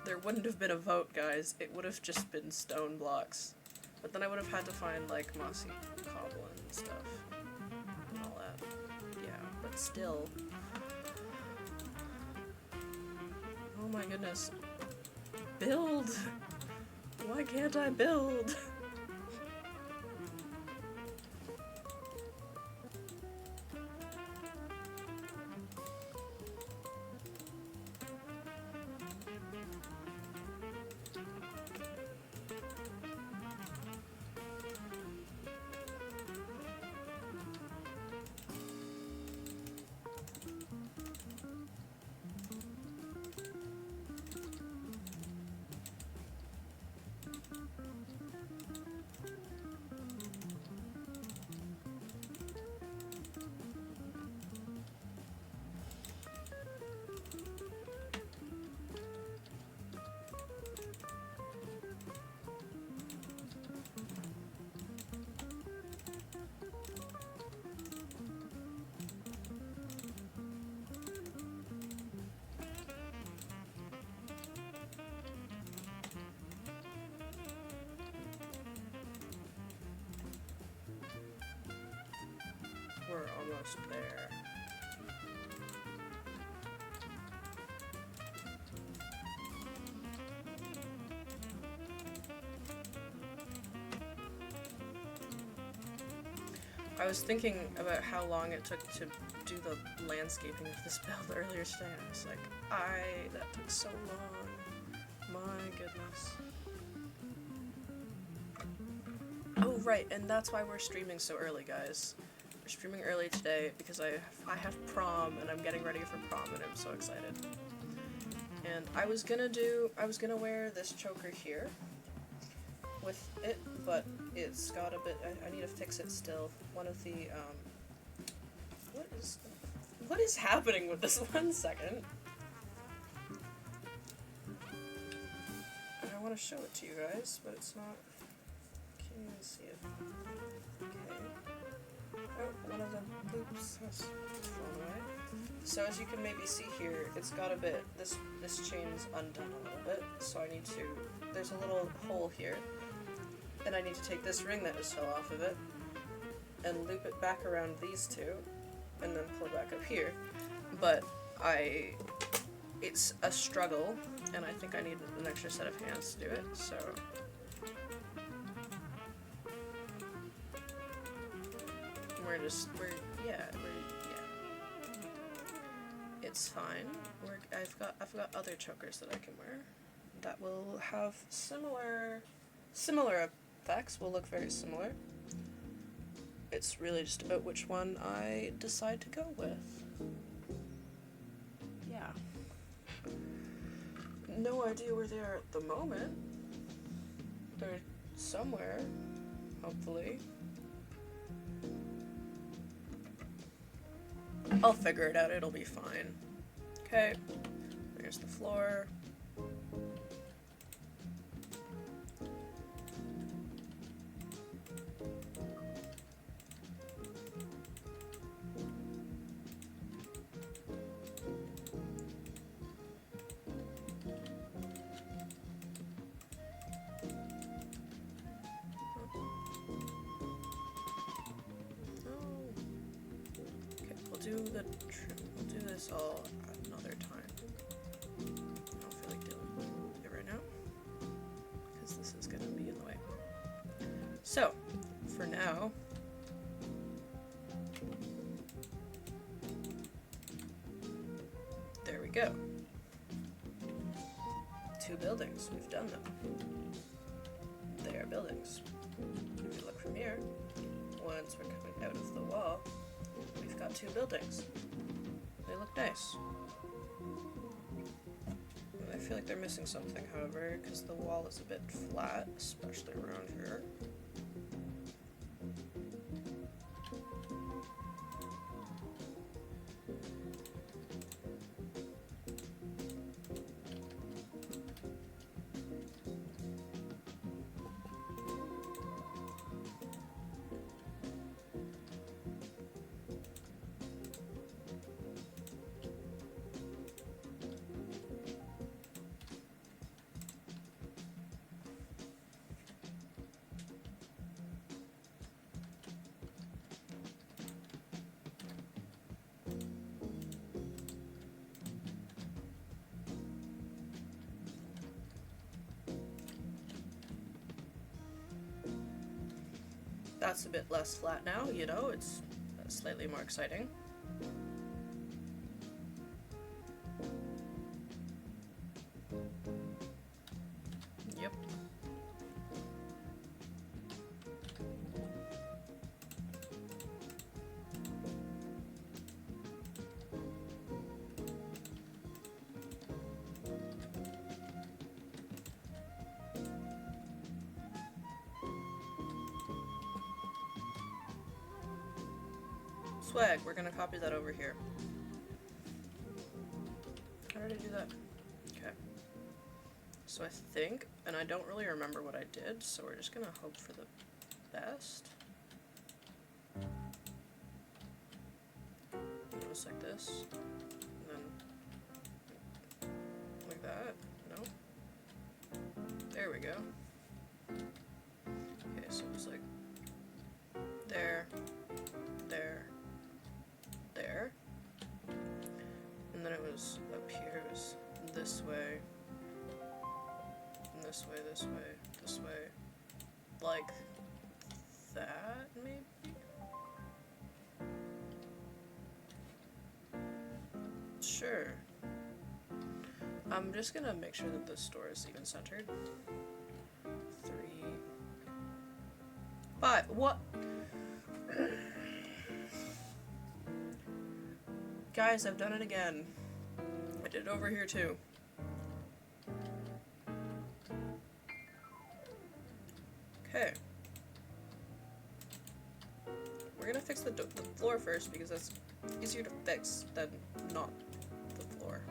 Speaker 1: There wouldn't have been a vote, guys. It would have just been stone blocks. But then I would have had to find like mossy cobble and stuff and all that. Yeah, but still. Oh my goodness. Build! Why can't I build? We're almost there. I was thinking about how long it took to do the landscaping of this build earlier today, and I was like, that took so long. My goodness. Oh, right, and that's why we're streaming so early, guys. We're streaming early today because I have prom, and I'm getting ready for prom, and I'm so excited. And I was gonna wear this choker here with it, but it's got a bit, I need to fix it still. One of the, what is happening with this? 1 second. And I want to show it to you guys, but it's not, can't even see it. Okay. Oh, one of the loops has fallen away. So as you can maybe see here, it's got a bit, this chain's undone a little bit, so I need to, there's a little hole here, and I need to take this ring that just fell off of it, and loop it back around these two, and then pull back up here. But it's a struggle, and I think I need an extra set of hands to do it, so. Yeah. It's fine. I've got other chokers that I can wear that will have similar effects, will look very similar. It's really just about which one I decide to go with. Yeah. no idea where they are at the moment. They're somewhere, hopefully. I'll figure it out, it'll be fine. Okay, there's the floor. We'll do this all at another time. I don't feel like doing it right now, because this is going to be in the way. So, for now, there we go. 2 buildings, we've done them. They are buildings. If you look from here, once we're coming out of the wall, we've got 2 buildings. They look nice. I feel like they're missing something, however, because the wall is a bit flat, especially around here. That's a bit less flat now, you know, it's slightly more exciting. Yep. Swag, we're gonna copy that over here. How did I do that? Okay. So I think, and I don't really remember what I did, so we're just gonna hope for the best. It was like this, and then like that. No. There we go. Okay, so it was like there, there, there, and then it was up here, it was this way, and this way, this way, this way, like that, maybe? Sure. I'm just gonna make sure that this door is even centered. 3, 5, what? Guys, I've done it again. I did it over here too. Okay. We're gonna fix the floor first because that's easier to fix than not the floor.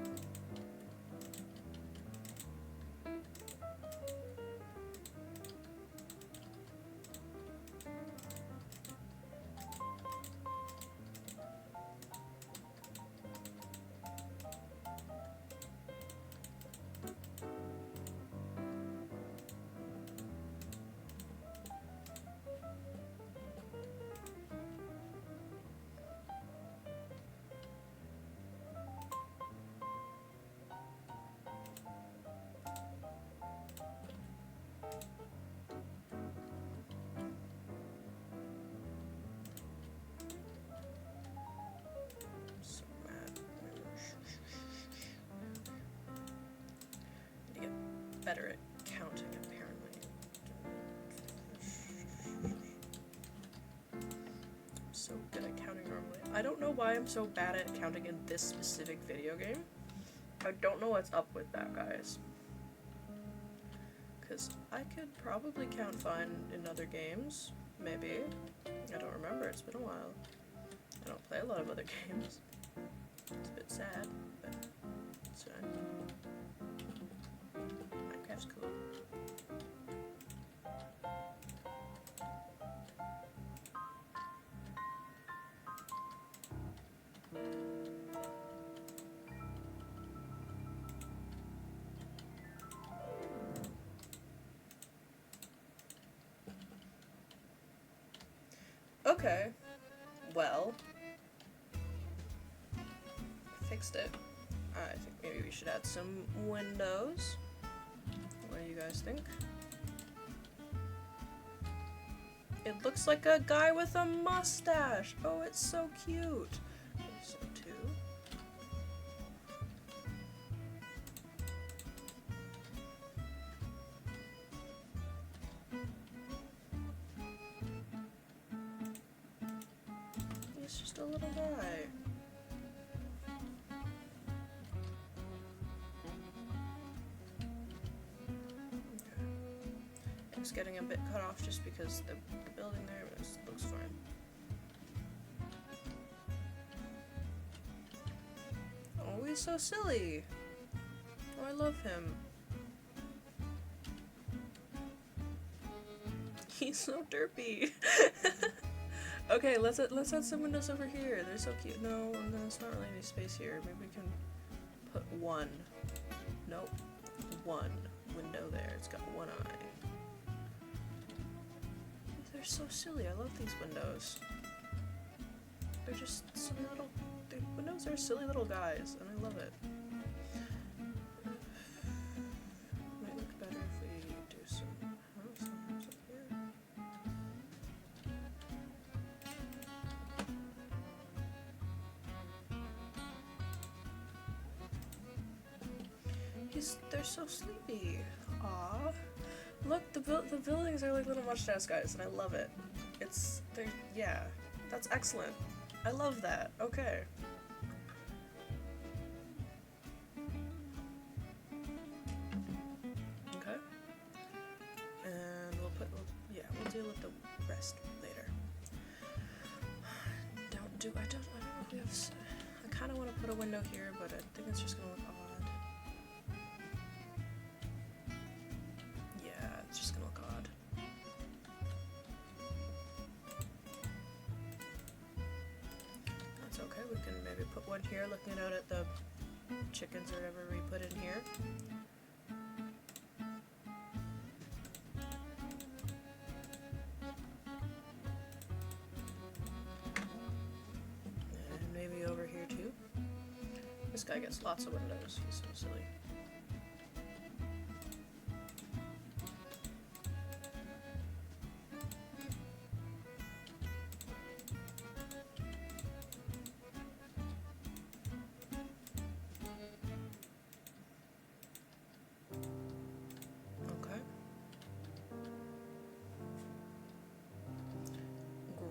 Speaker 1: Better at counting, apparently. I'm so good at counting normally. I don't know why I'm so bad at counting in this specific video game. I don't know what's up with that, guys. because I could probably count fine in other games. Maybe. I don't remember, it's been a while. I don't play a lot of other games. It's a bit sad, but it's fine. Minecraft's cool. Okay, well, fixed it. I think maybe we should add some windows. What do you guys think? It looks like a guy with a mustache. Oh, it's so cute. So too. He's just a little guy. It's getting a bit cut off just because the building there looks fine. Oh, he's so silly. Oh, I love him. He's so derpy. Okay, let's add some windows over here. They're so cute. No, there's not really any space here. Maybe we can put one. Nope. One window there. It's got one eye. They're so silly. I love these windows. They're just silly little... The windows are silly little guys, and I love it. Might look better if we do some house up here. They're so sleepy. Aww. Look, the buildings are like little mustache guys, and I love it. Yeah, that's excellent. I love that. Okay. Okay. And we'll deal with the rest later. I don't know if we have, I kind of want to put a window here, but I think it's just gonna look odd. Here, looking out at the chickens or whatever we put in here. And maybe over here too. This guy gets lots of windows, he's so silly.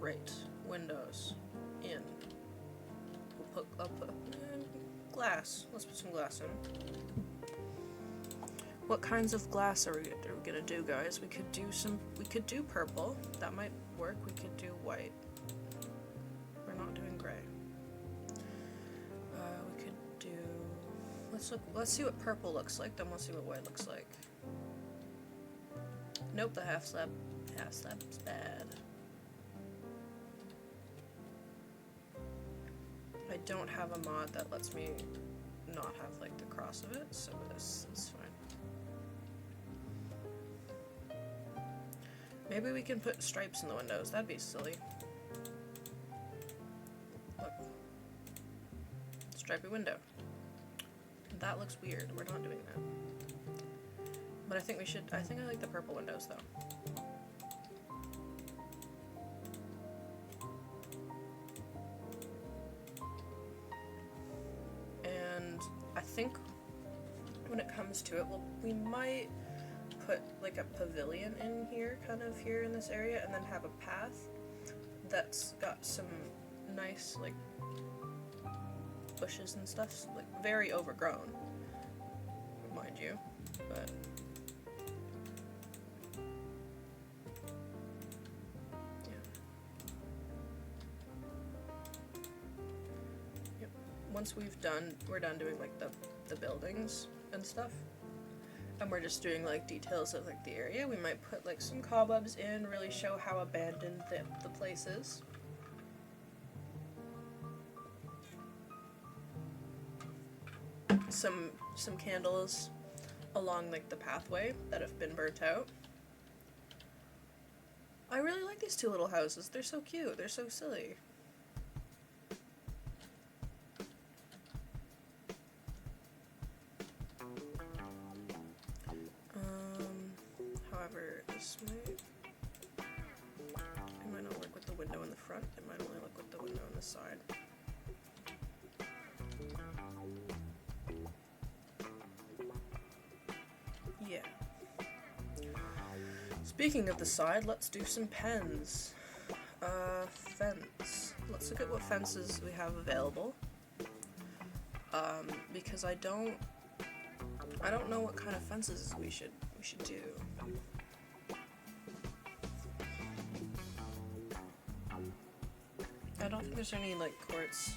Speaker 1: Great. Windows. In. I'll put glass. Let's put some glass in. What kinds of glass are we gonna do, guys? We could do purple. That might work. We could do white. We're not doing gray. We could do... Let's see what purple looks like, then we'll see what white looks like. Nope, the half slab is bad. I don't have a mod that lets me not have like the cross of it, so this is fine. Maybe we can put stripes in the windows. That'd be silly. Look. Stripy window. That looks weird. We're not doing that. But I think we should. I think I like the purple windows though. I think when it comes to it, we might put like a pavilion in here, kind of here in this area, and then have a path that's got some nice like bushes and stuff, like very overgrown, mind you, but once we're done doing like the buildings and stuff, and we're just doing like details of like the area, we might put like some cobwebs in, really show how abandoned the place is. Some candles along like the pathway that have been burnt out. I really like these two little houses. They're so cute. They're so silly. However, this might not work with the window in the front. It might only look with the window on the side. Yeah. Speaking of the side, let's do some pens. Fence. Let's look at what fences we have available. Because I don't know what kind of fences we should do. I don't think there's any like quartz.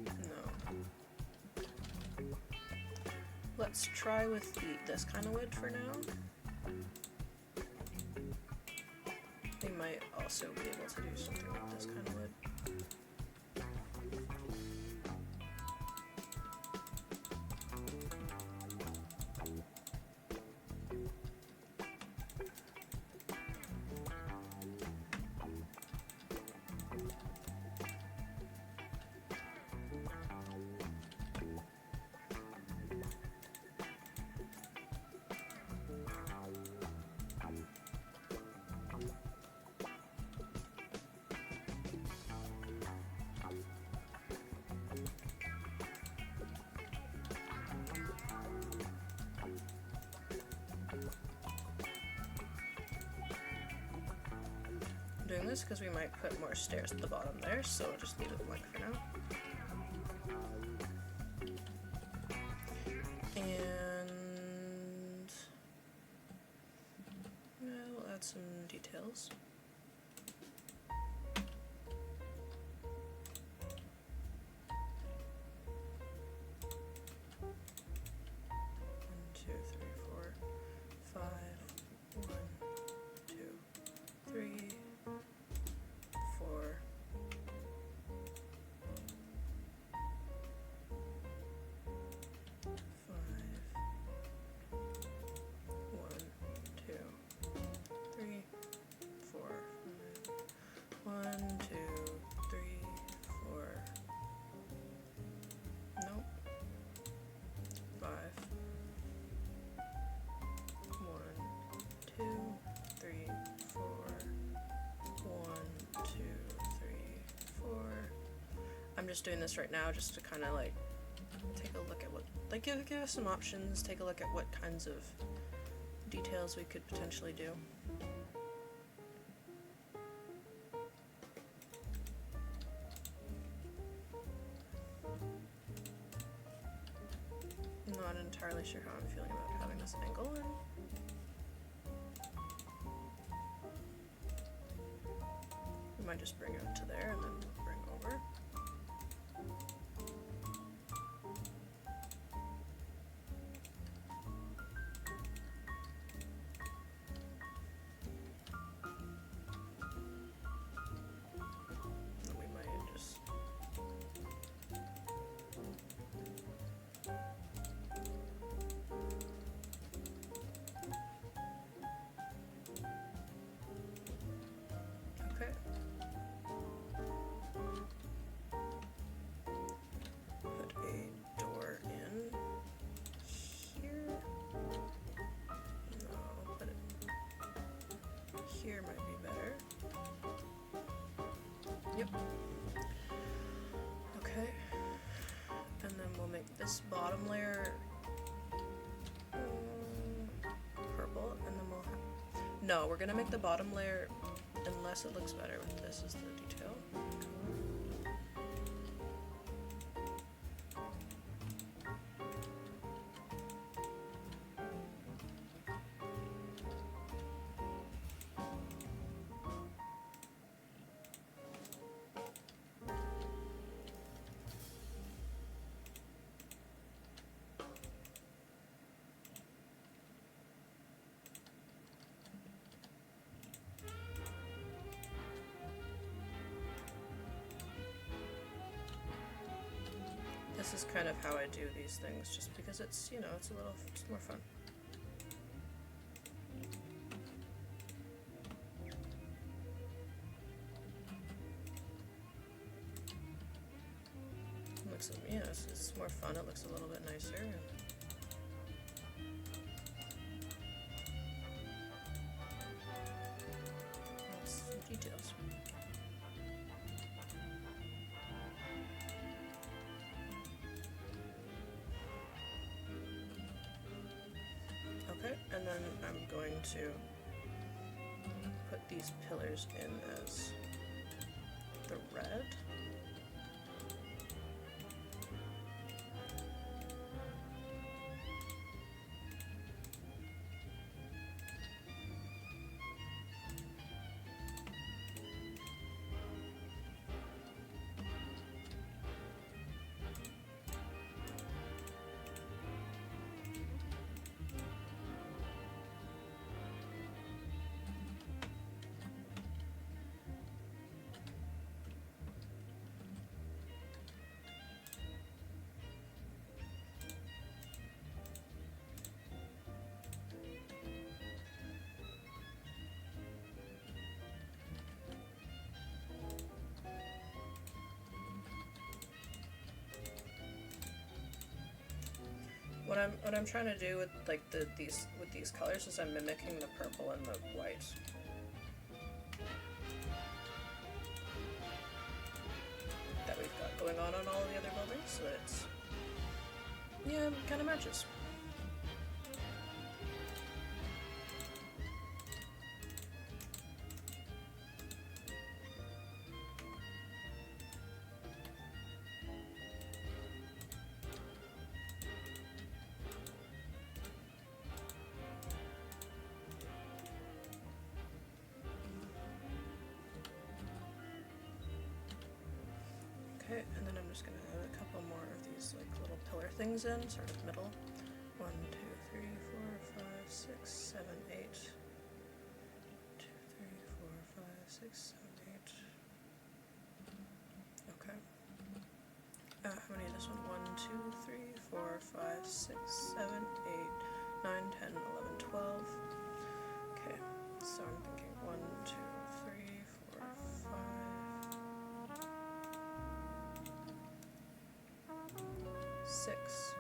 Speaker 1: No. Let's try with this kind of wood for now. We might also be able to do something with this kind of wood. Doing this because we might put more stairs at the bottom there, so I'll just leave it blank for now. And we'll add some details. I'm just doing this right now just to kind of like take a look at what, like give us some options, take a look at what kinds of details we could potentially do. I'm not entirely sure how I'm feeling about having this angle in. We might just bring it up to there and then bring over. Here might be better. Yep. Okay. And then we'll make this bottom layer purple, and then we'll have... No, we're gonna make the bottom layer, unless it looks better with this as the detail. This is kind of how I do these things, just because it's, you know, it's more fun. Looks, you know, it's more fun. It looks a little bit nicer. That's some details. Okay, and then I'm going to put these pillars in as the red. What I'm trying to do with like these colors is I'm mimicking the purple and the white. That we've got going on all the other buildings, so that it's, yeah, it kind of matches. Okay, and then I'm just gonna add a couple more of these like little pillar things in, sort of middle. 1, 2, 3, 4, 5, 6, 7, 8. 2, 3, 4, 5, 6, 7, 8. Okay. How many is this one? 1, 2, 3, 4, 5, 6, 7, 8, 9, 10, 11, 12. Okay, so I'm thinking 1, 2, 3, 4, 5. 6.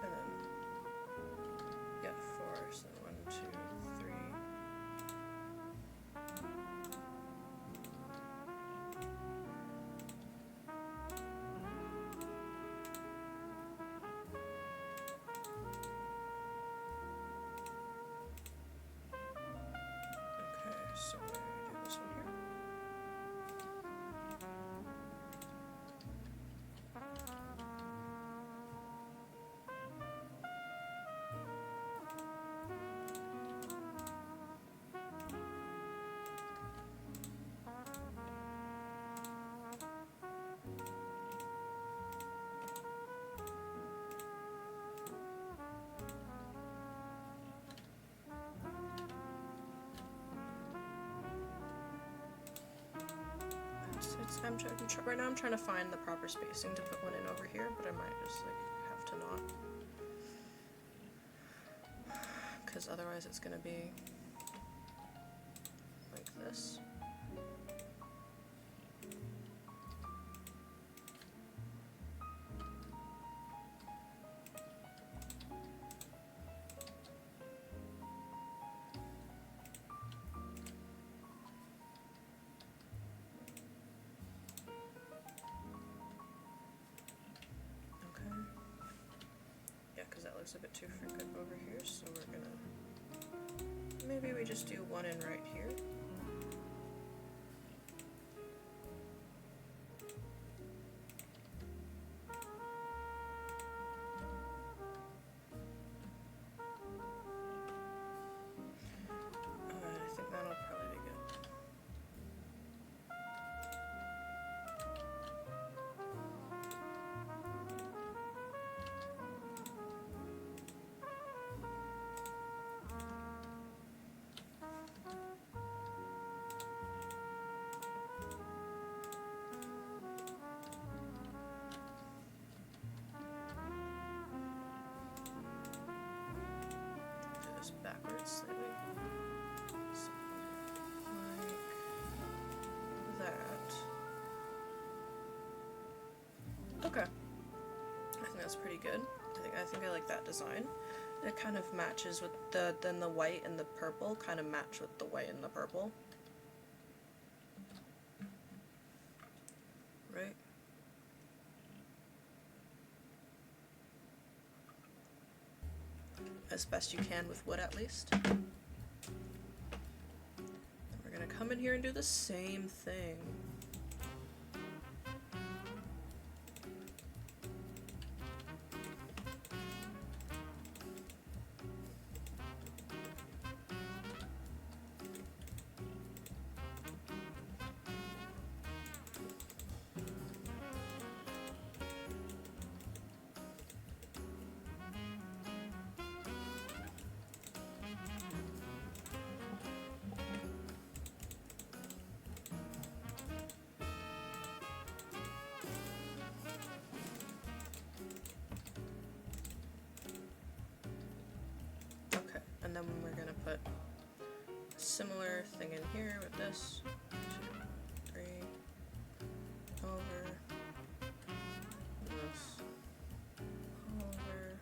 Speaker 1: And then, yeah, 4. So 1, 2, 3. Okay, so we're gonna do this one here. Right now I'm trying to find the proper spacing to put one in over here, but I might just like have to not, because otherwise it's gonna be like this. Looks a bit too frequent over here, so we're gonna, maybe we just do one in right here. I think that'll probably be good. slightly. Like that. Okay. I think that's pretty good. I think I like that design. It kind of matches with then the white and the purple kind of match with the white and the purple. Right? As best you can with wood, at least. And we're gonna come in here and do the same thing. And then we're gonna put a similar thing in here with this. 2, 3, over, this, over,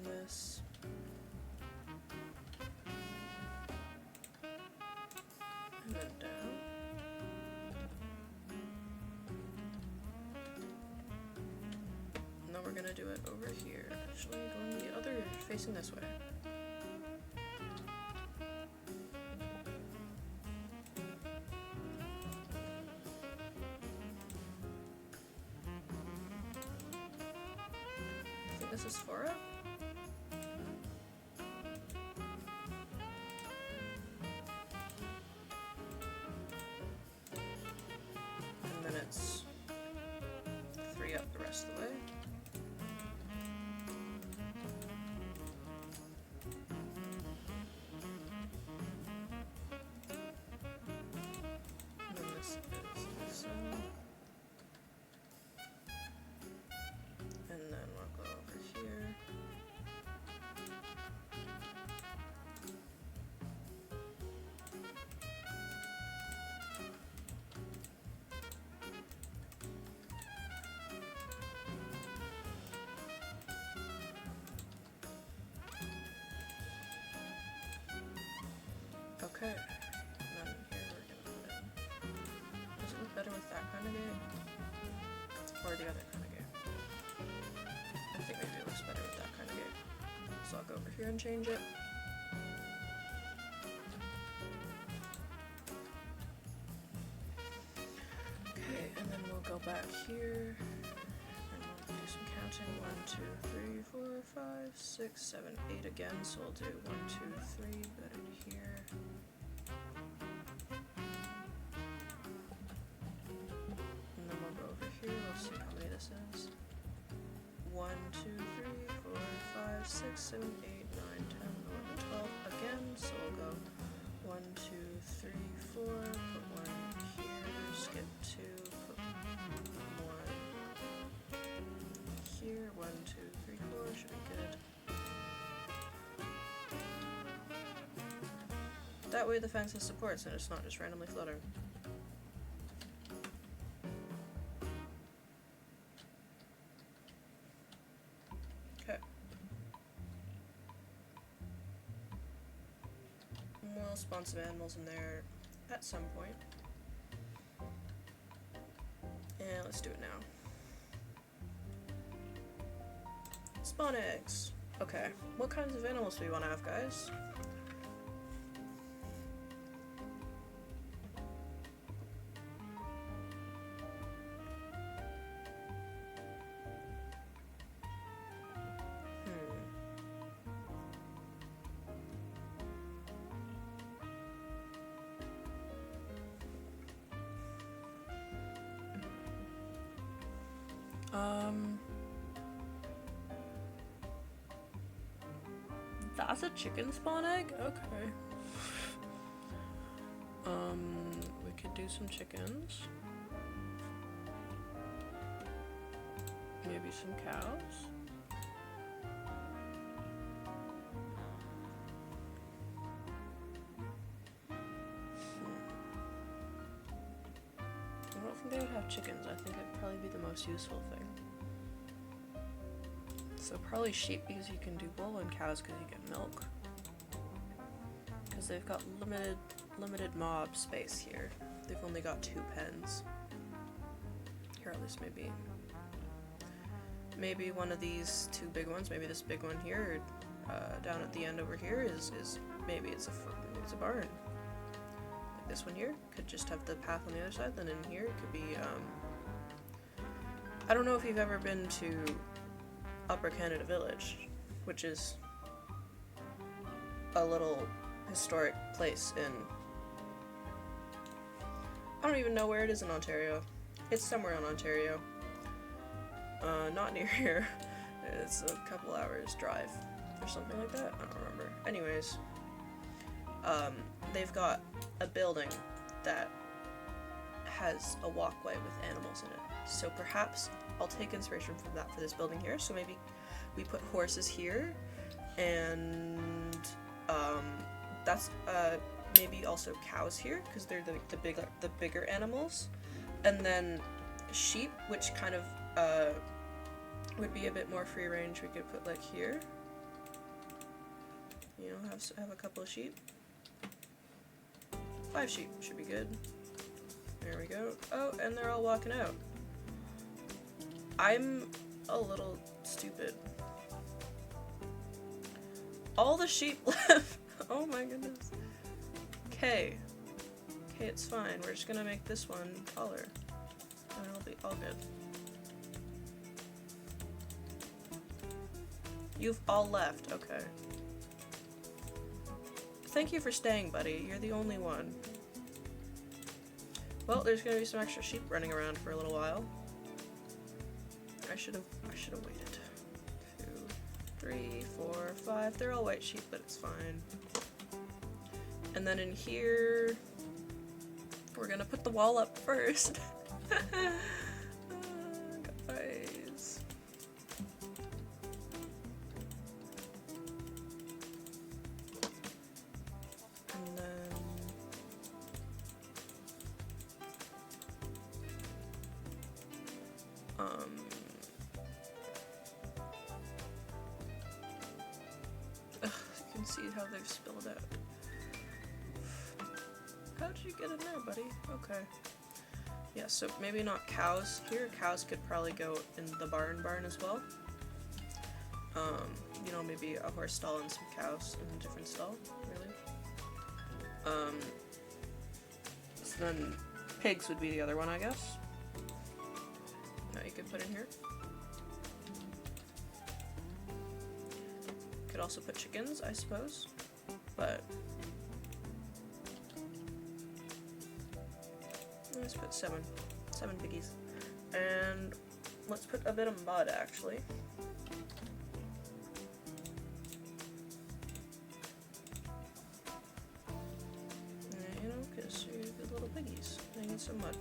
Speaker 1: this, and then down. And then we're gonna do it over here, actually going the other, facing this way. I think this is 4 up. And then it's 3 up the rest of the way. Okay, and then here we're gonna put in. Does it look better with that kind of game? Or the other kind of game? I think maybe it looks better with that kind of game. So I'll go over here and change it. Okay, and then we'll go back here and we'll do some counting. 1, 2, 3, 4, 5, 6, 7, 8 again. So we'll do 1, 2, 3, go to here. Let's see how many this is. 1, 2, 3, 4, 5, 6, 7, 8, 9, 10, 11, 12 again. So we'll go 1, 2, 3, 4, put 1 here, skip 2, put 1 here, 1, 2, 3, 4, should be good. That way the fence has supports and it's not just randomly floating. We'll spawn some animals in there at some point. And let's do it now. Spawn eggs. Okay, what kinds of animals do we want to have, guys? That's a chicken spawn egg? Okay. We could do some chickens. Maybe some cows. chickens. I think it'd probably be the most useful thing. So probably sheep because you can do wool, and cows because you get milk. Because they've got limited mob space here. They've only got 2 pens. Here, at least maybe one of these 2 big ones, maybe this big one here, down at the end over here is maybe it's a barn. Like this one here could just have the path on the other side. Then in here it could be I don't know if you've ever been to Upper Canada Village, which is a little historic place in, I don't even know where it is in Ontario. It's somewhere in Ontario. Not near here. It's a couple hours drive or something like that. I don't remember. Anyways, they've got a building that has a walkway with animals in it. So perhaps I'll take inspiration from that for this building here. So maybe we put horses here, and that's maybe also cows here because they're the bigger animals, and then sheep, which kind of would be a bit more free range. We could put like here. You know, have a couple of sheep. 5 sheep should be good. There we go. Oh, and they're all walking out. I'm a little stupid. All the sheep left. Oh my goodness. Okay. Okay, it's fine. We're just gonna make this one taller. And it'll be all good. You've all left. Okay. Thank you for staying, buddy. You're the only one. Well, there's gonna be some extra sheep running around for a little while. I should have waited. 2, 3, 4, 5. They're all white sheep, but it's fine. And then in here, we're gonna put the wall up first. Guys. And then you can see how they've spilled out. How did you get in there, buddy? Okay. Yeah, so maybe not cows here. Cows could probably go in the barn as well. You know, maybe a horse stall and some cows in a different stall, really. So then pigs would be the other one, I guess. That you could put in here. Could also put chickens, I suppose, but let's put 7 piggies, and let's put a bit of mud actually. You know, because you're good little piggies. They need some mud.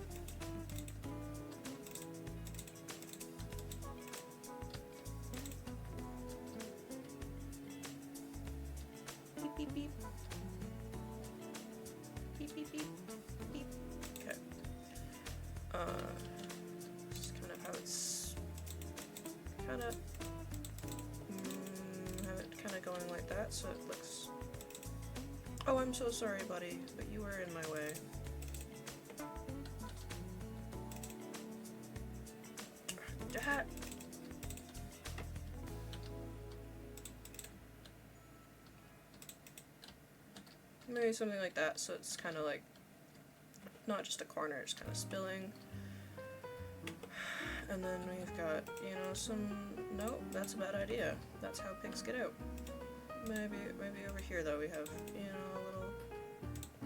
Speaker 1: Beep, beep, beep. Beep, beep, beep. Beep. Okay. Just kind of how it's kind of have it kind of going like that, so it looks. Oh, I'm so sorry, buddy, but you were in my way. Dad. Maybe something like that, so it's kind of like not just a corner, it's kind of spilling. And then we've got, you know, some. Nope, that's a bad idea. That's how pigs get out. Maybe over here though we have, you know, a little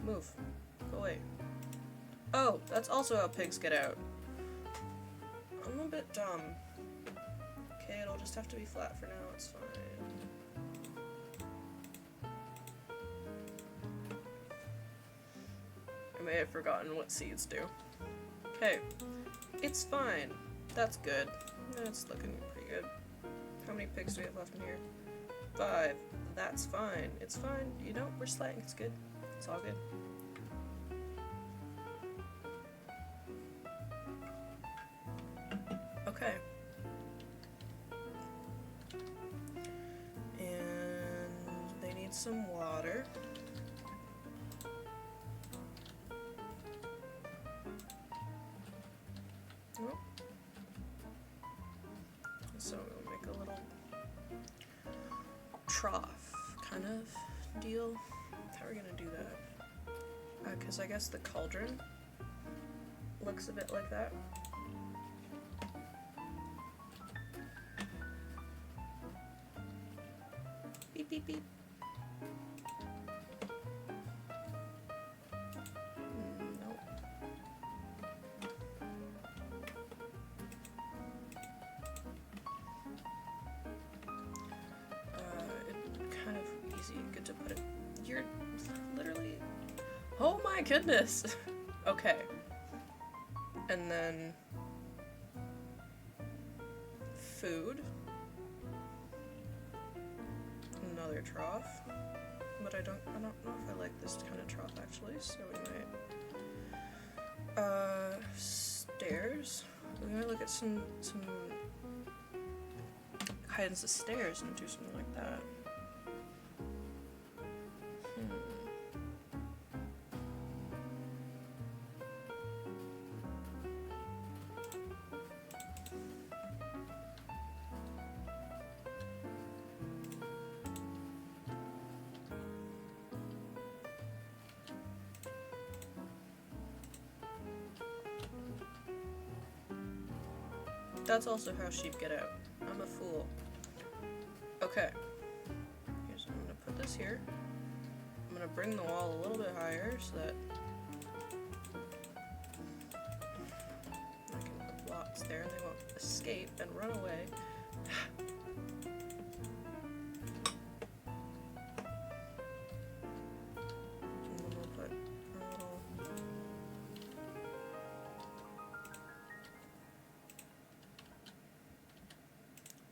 Speaker 1: move. Go away. Oh, that's also how pigs get out. I'm a bit dumb. Okay, it'll just have to be flat for now. It's fine. I may have forgotten what seeds do. Okay, it's fine. That's good. That's looking pretty good. How many pigs do we have left in here? 5. That's fine. It's fine. You know, we're slaying. It's good. It's all good. need some water. Oh. So we'll make a little trough kind of deal. How are we gonna do that? Because I guess the cauldron looks a bit like that. Beep, beep, beep. Nope. It kind of easy, good to put it. You're literally. Oh my goodness! Okay. And then food. Another trough. But I don't know if I like this kind of trough actually, so we might stairs. We might look at some kinds of stairs and do something like that. That's also how sheep get out. I'm a fool. Okay. I'm gonna put this here. I'm gonna bring the wall a little bit higher so that I can put blocks there and they won't escape and run away.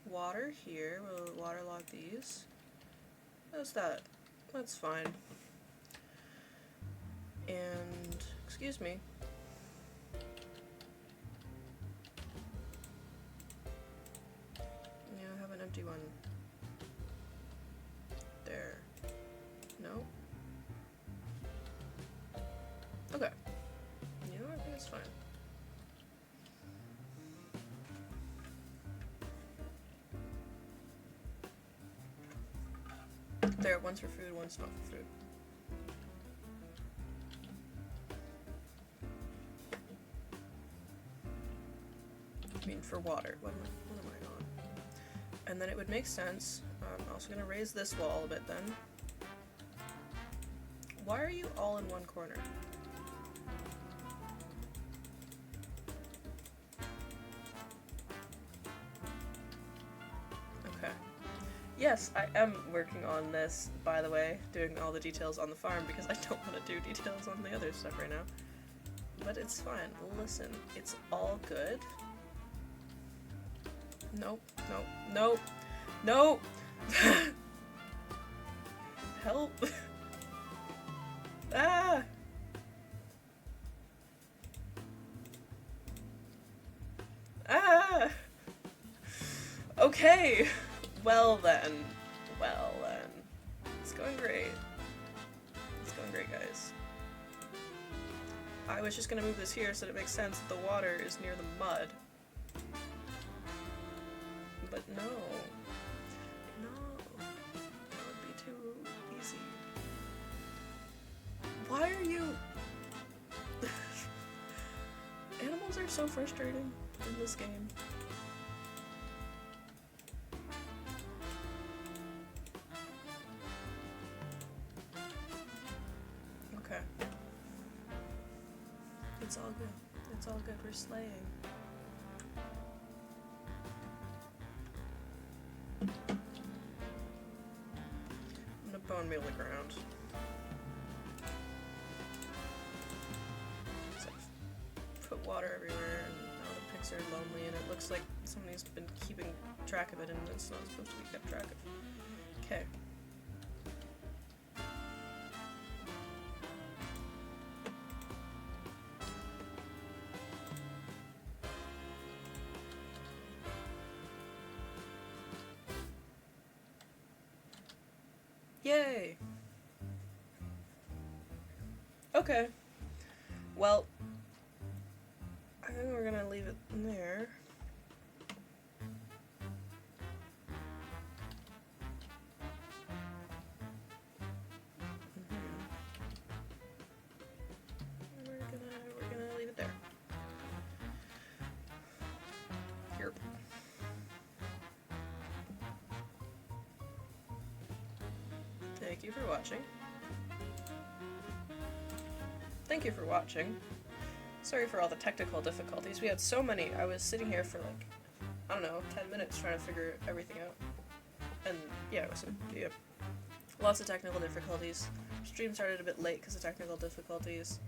Speaker 1: Water here. We'll waterlog these. How's that? That's fine. And excuse me. Yeah, I have an empty one. There. No? Okay. You know, I think it's fine. There, one's for food, one's not for food. I mean, for water. What am I on? And then it would make sense. I'm also going to raise this wall a bit then. Why are you all in one corner? Yes, I am working on this, by the way, doing all the details on the farm because I don't want to do details on the other stuff right now. But it's fine. Listen, it's all good. Nope, nope, nope, nope! Help! Ah! Ah! Okay! Well then. It's going great. It's going great, guys. I was just gonna move this here so that it makes sense that the water is near the mud. But no. No. That would be too easy. Why are you... Animals are so frustrating in this game. It's all good. It's all good. We're slaying. I'm gonna bone meal the ground. So I've put water everywhere, and now the pigs are lonely, and it looks like somebody's been keeping track of it, and it's not supposed to be kept track of. Okay. Yay! Okay. Well, I think we're gonna leave it there. We're gonna leave it there. Here. Thank you for watching. Thank you for watching. Sorry for all the technical difficulties. We had so many. I was sitting here for like, I don't know, 10 minutes trying to figure everything out. And yeah, it was lots of technical difficulties. Stream started a bit late because of technical difficulties.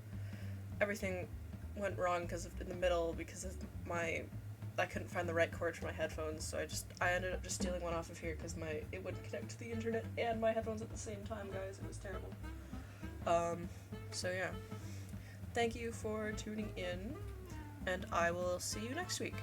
Speaker 1: Everything went wrong in the middle because of I couldn't find the right cord for my headphones, so I ended up just stealing one off of here because it wouldn't connect to the internet and my headphones at the same time, guys. It was terrible. So yeah. Thank you for tuning in, and I will see you next week.